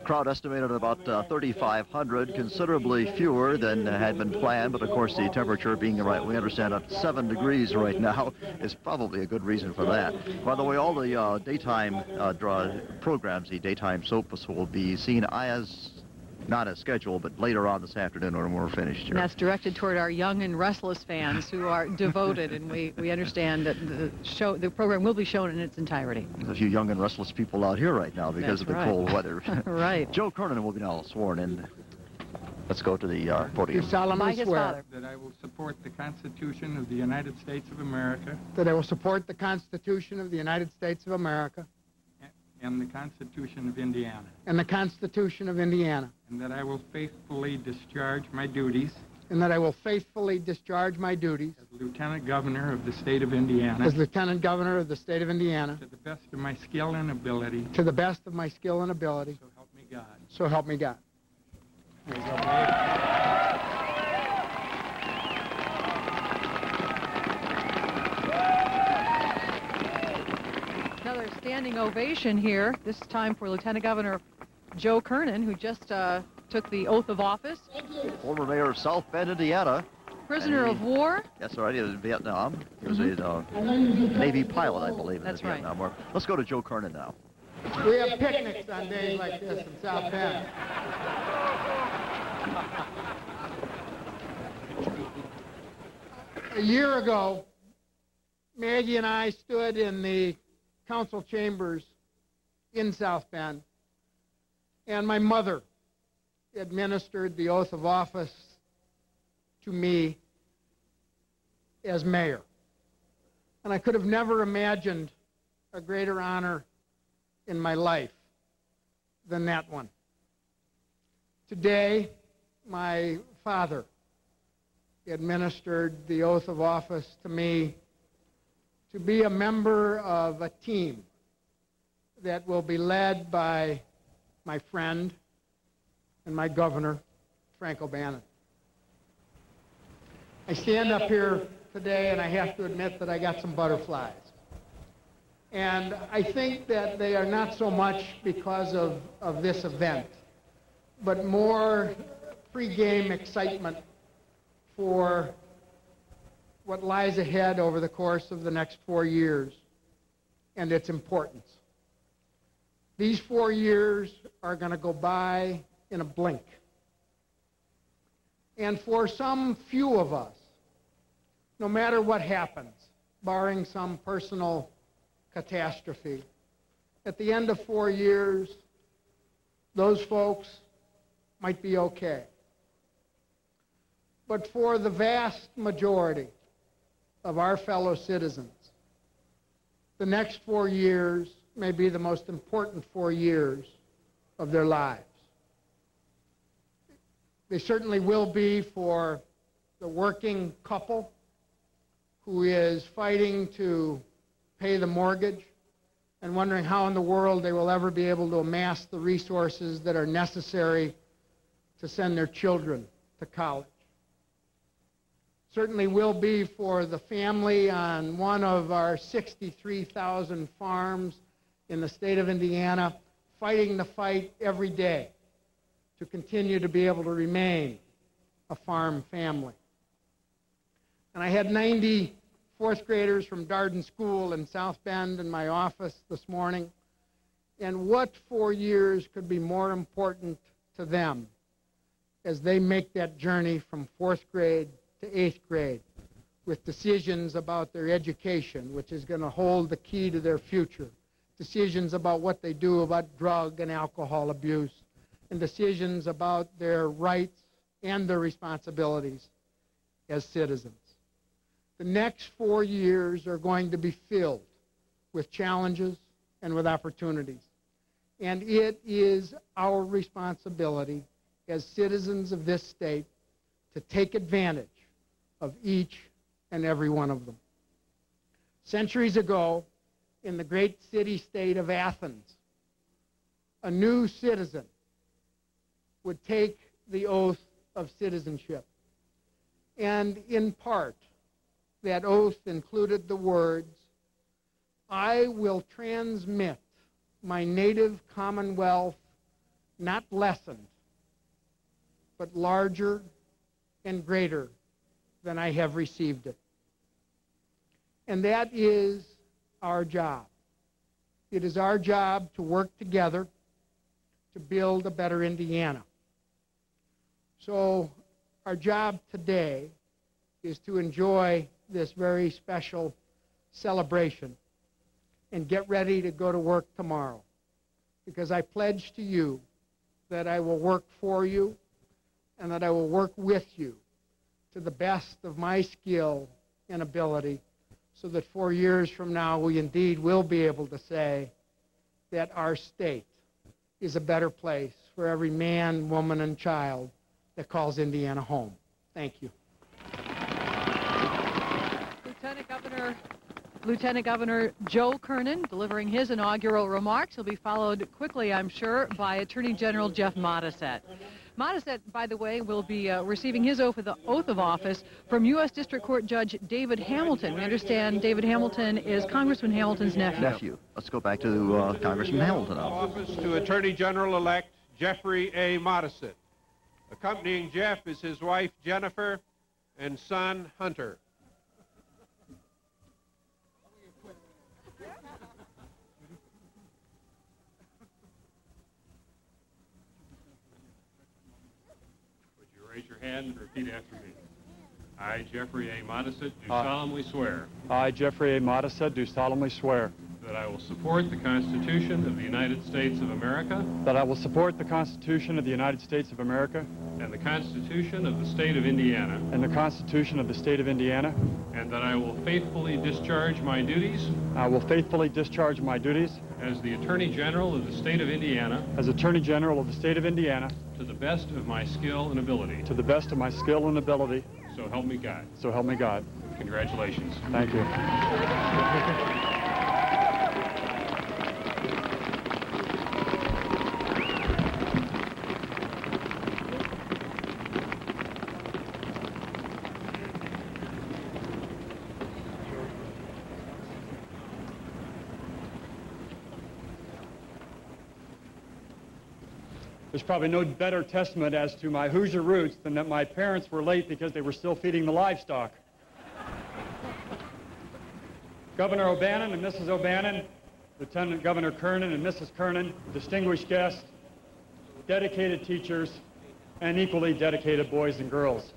Crowd estimated about 3,500, considerably fewer than had been planned, but of course the temperature being right, we understand at 7 degrees right now is probably a good reason for that. By the way, all the daytime programs, the daytime soaps will be seen not as scheduled, but later on this afternoon when we're finished here.
And that's directed toward our young and restless fans who are devoted, and we understand that the program will be shown in its entirety.
There's a few young and restless people out here right now because of the cold weather.
Right.
Joe Kernan will be now sworn in. Let's go to the podium.
Do solemnly swear
that I will support the Constitution of the United States of America.
That I will support the Constitution of the United States of America.
And the Constitution of Indiana.
And the Constitution of Indiana.
And that I will faithfully discharge my duties.
And that I will faithfully discharge my duties.
As Lieutenant Governor of the State of Indiana.
As Lieutenant Governor of the State of Indiana.
To the best of my skill and ability.
To the best of my skill and ability.
So help me God.
So help me God.
standing ovation here, this time for Lieutenant Governor Joe Kernan, who just took the oath of office.
Former mayor of South Bend, Indiana.
Prisoner of war.
That's right, he was in Vietnam. He was a Navy pilot, I believe, in the Vietnam War. Let's go to Joe Kernan now.
We have picnics on days like this in South Bend. A year ago, Maggie and I stood in the council chambers in South Bend, and my mother administered the oath of office to me as mayor. And I could have never imagined a greater honor in my life than that one. Today, my father administered the oath of office to me to be a member of a team that will be led by my friend and my governor, Frank O'Bannon. I stand up here today and I have to admit that I got some butterflies. And I think that they are not so much because of this event, but more pre-game excitement for what lies ahead over the course of the next 4 years and its importance. These 4 years are going to go by in a blink. And for some few of us, no matter what happens, barring some personal catastrophe, at the end of 4 years, those folks might be okay. But for the vast majority of our fellow citizens, the next 4 years may be the most important 4 years of their lives. They certainly will be for the working couple who is fighting to pay the mortgage and wondering how in the world they will ever be able to amass the resources that are necessary to send their children to college. Certainly will be for the family on one of our 63,000 farms in the state of Indiana, fighting the fight every day to continue to be able to remain a farm family. And I had 90 fourth graders from Darden School in South Bend in my office this morning. And what 4 years could be more important to them as they make that journey from fourth grade to eighth grade with decisions about their education, which is going to hold the key to their future, decisions about what they do about drug and alcohol abuse, and decisions about their rights and their responsibilities as citizens. The next 4 years are going to be filled with challenges and with opportunities. And it is our responsibility as citizens of this state to take advantage of each and every one of them. Centuries ago, in the great city-state of Athens, a new citizen would take the oath of citizenship. And in part, that oath included the words, "I will transmit my native commonwealth not lessened, but larger and greater than I have received it." And that is our job. It is our job to work together to build a better Indiana. So our job today is to enjoy this very special celebration and get ready to go to work tomorrow, because I pledge to you that I will work for you and that I will work with you to the best of my skill and ability, so that 4 years from now we indeed will be able to say that our state is a better place for every man, woman, and child that calls Indiana home. Thank you.
Lieutenant Governor Joe Kernan delivering his inaugural remarks. He'll be followed quickly, I'm sure, by Attorney General Jeff Modisette. Modisette, by the way, will be receiving his oath of office from U.S. District Court Judge David Hamilton. We understand David Hamilton is Congressman Hamilton's nephew.
Let's go back to Congressman Hamilton.
Office to Attorney General-elect Jeffrey A. Modisette. Accompanying Jeff is his wife, Jennifer, and son, Hunter.
Would you raise your hand and repeat after me? I, Jeffrey A. Modisette, do solemnly swear.
I, Jeffrey A. Modisette, do solemnly swear.
That I will support the Constitution of the United States of America.
That I will support the Constitution of the United States of America.
And the Constitution of the State of Indiana.
And the Constitution of the State of Indiana.
And that I will faithfully discharge my duties.
I will faithfully discharge my duties.
As the Attorney General of the State of Indiana.
As Attorney General of the State of Indiana.
To the best of my skill and ability.
To the best of my skill and ability.
So help me God.
So help me God.
Congratulations.
Thank you. There's probably no better testament as to my Hoosier roots than that my parents were late because they were still feeding the livestock. Governor O'Bannon and Mrs. O'Bannon, Lieutenant Governor Kernan and Mrs. Kernan, distinguished guests, dedicated teachers, and equally dedicated boys and girls.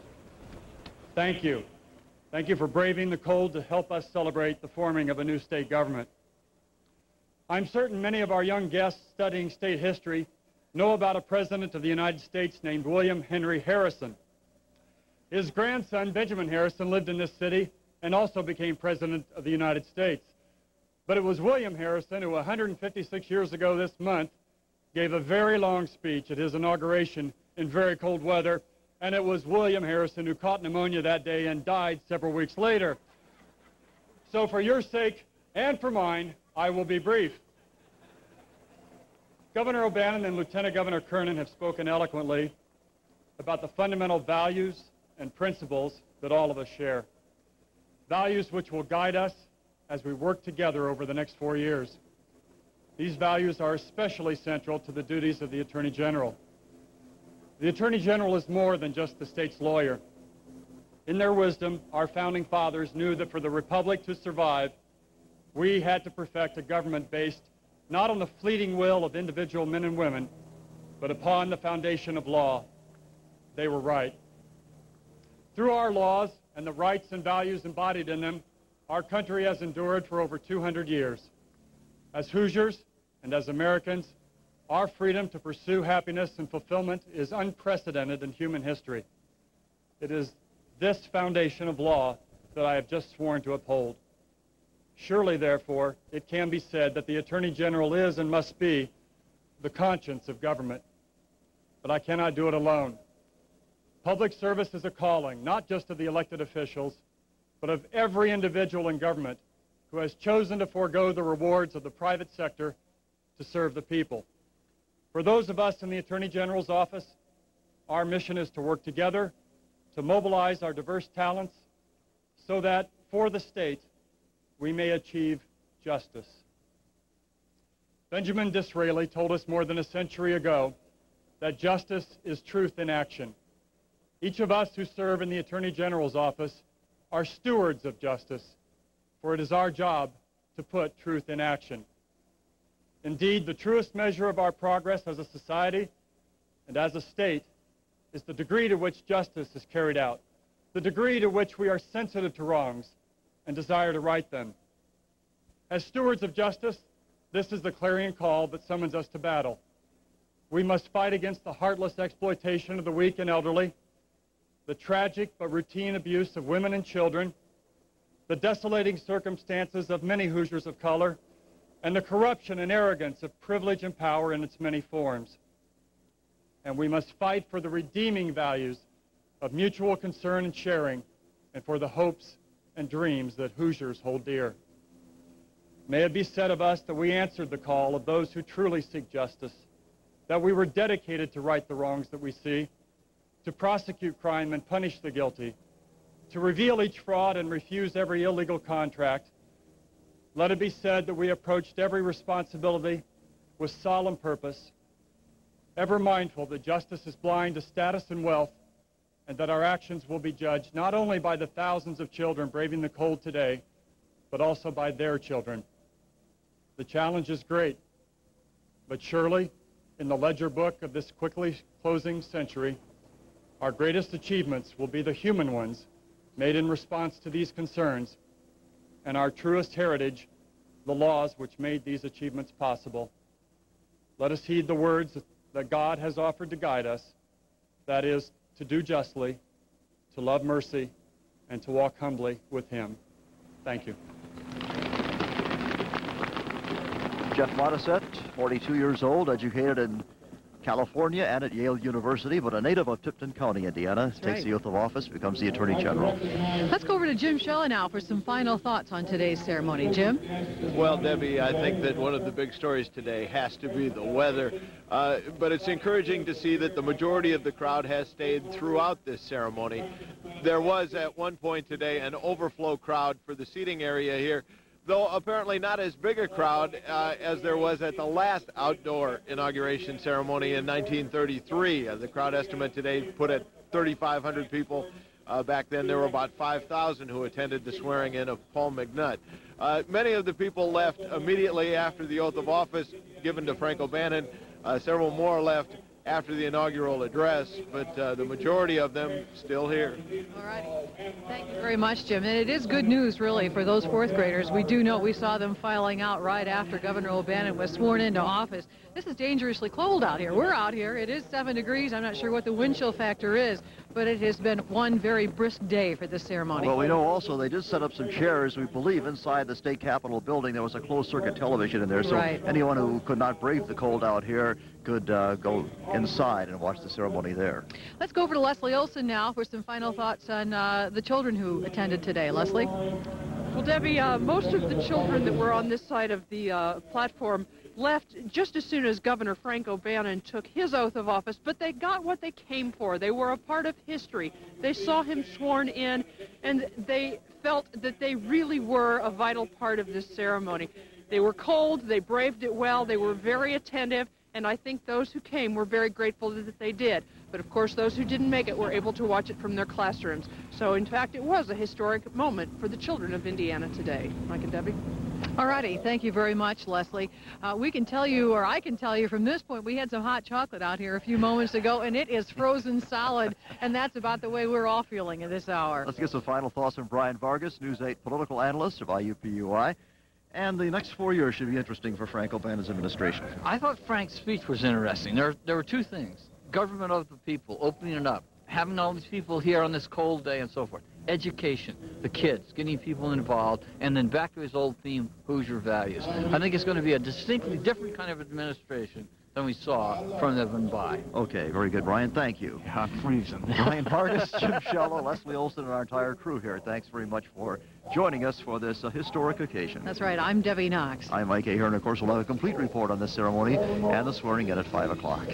Thank you. Thank you for braving the cold to help us celebrate the forming of a new state government. I'm certain many of our young guests studying state history know about a president of the United States named William Henry Harrison. His grandson, Benjamin Harrison, lived in this city and also became president of the United States. But it was William Harrison who 156 years ago this month gave a very long speech at his inauguration in very cold weather, and it was William Harrison who caught pneumonia that day and died several weeks later. So for your sake and for mine, I will be brief. Governor O'Bannon and Lieutenant Governor Kernan have spoken eloquently about the fundamental values and principles that all of us share. Values which will guide us as we work together over the next 4 years. These values are especially central to the duties of the Attorney General. The Attorney General is more than just the state's lawyer. In their wisdom, our founding fathers knew that for the Republic to survive, we had to perfect a government based not on the fleeting will of individual men and women, but upon the foundation of law. They were right. Through our laws and the rights and values embodied in them, our country has endured for over 200 years. As Hoosiers and as Americans, our freedom to pursue happiness and fulfillment is unprecedented in human history. It is this foundation of law that I have just sworn to uphold. Surely, therefore, it can be said that the Attorney General is and must be the conscience of government. But I cannot do it alone. Public service is a calling, not just of the elected officials, but of every individual in government who has chosen to forego the rewards of the private sector to serve the people. For those of us in the Attorney General's office, our mission is to work together, to mobilize our diverse talents, so that, for the state, we may achieve justice. Benjamin Disraeli told us more than a century ago that justice is truth in action. Each of us who serve in the Attorney General's office are stewards of justice, for it is our job to put truth in action. Indeed, the truest measure of our progress as a society and as a state is the degree to which justice is carried out, the degree to which we are sensitive to wrongs and desire to right them. As stewards of justice, this is the clarion call that summons us to battle. We must fight against the heartless exploitation of the weak and elderly, the tragic but routine abuse of women and children, the desolating circumstances of many Hoosiers of color, and the corruption and arrogance of privilege and power in its many forms. And we must fight for the redeeming values of mutual concern and sharing, and for the hopes and dreams that Hoosiers hold dear. May it be said of us that we answered the call of those who truly seek justice, that we were dedicated to right the wrongs that we see, to prosecute crime and punish the guilty, to reveal each fraud and refuse every illegal contract. Let it be said that we approached every responsibility with solemn purpose, ever mindful that justice is blind to status and wealth, and that our actions will be judged not only by the thousands of children braving the cold today, but also by their children. The challenge is great, but surely, in the ledger book of this quickly closing century, our greatest achievements will be the human ones made in response to these concerns, and our truest heritage, the laws which made these achievements possible. Let us heed the words that God has offered to guide us, that is, to do justly, to love mercy, and to walk humbly with Him. Thank you.
Jeff Modisette, 42 years old, educated in California and at Yale University, but a native of Tipton County, Indiana. Takes the oath of office, becomes the Attorney General.
Let's go over to Jim Shella now for some final thoughts on today's ceremony. Jim?
Well, Debbie, I think that one of the big stories today has to be the weather, but it's encouraging to see that the majority of the crowd has stayed throughout this ceremony. There was, at one point today, an overflow crowd for the seating area here, though apparently not as big a crowd as there was at the last outdoor inauguration ceremony in 1933. The crowd estimate today put at 3,500 people. Back then there were about 5,000 who attended the swearing in of Paul McNutt. Many of the people left immediately after the oath of office given to Frank O'Bannon. Several more left after the inaugural address, but the majority of them still here.
All right. Thank you very much, Jim. And it is good news, really, for those fourth graders. We do know we saw them filing out right after Governor O'Bannon was sworn into office. This is dangerously cold out here. We're out here. It is 7 degrees. I'm not sure what the wind chill factor is, but it has been one very brisk day for this ceremony.
Well, we know also they did set up some chairs, we believe, inside the State Capitol building. There was a closed-circuit television in there, so anyone who could not brave the cold out here could go inside and watch the ceremony there.
Let's go over to Leslie Olson now for some final thoughts on the children who attended today. Leslie?
Well, Debbie, most of the children that were on this side of the platform left just as soon as Governor Frank O'Bannon took his oath of office, but they got what they came for. They were a part of history. They saw him sworn in, and they felt that they really were a vital part of this ceremony. They were cold, they braved it well, they were very attentive, and I think those who came were very grateful that they did. But of course, those who didn't make it were able to watch it from their classrooms. So in fact, it was a historic moment for the children of Indiana today. Mike and Debbie?
All righty. Thank you very much, Leslie. We can tell you, or I can tell you from this point, we had some hot chocolate out here a few moments ago, and it is frozen solid, and that's about the way we're all feeling at this hour.
Let's get some final thoughts from Brian Vargas, News 8 political analyst of IUPUI. And the next 4 years should be interesting for Frank O'Bannon's administration.
I thought Frank's speech was interesting. There were two things. Government of the people, opening it up, having all these people here on this cold day and so forth. Education, the kids, getting people involved, and then back to his old theme, Hoosier values. I think it's going to be a distinctly different kind of administration than we saw from the one by.
Okay, very good, Brian. Thank you.
Yeah, I'm freezing.
Brian Vargas, Jim Shella, Leslie Olson, and our entire crew here. Thanks very much for joining us for this historic occasion.
That's right. I'm Debbie Knox.
I'm Mike A. here, and of course we'll have a complete report on this ceremony and the swearing in at 5 o'clock.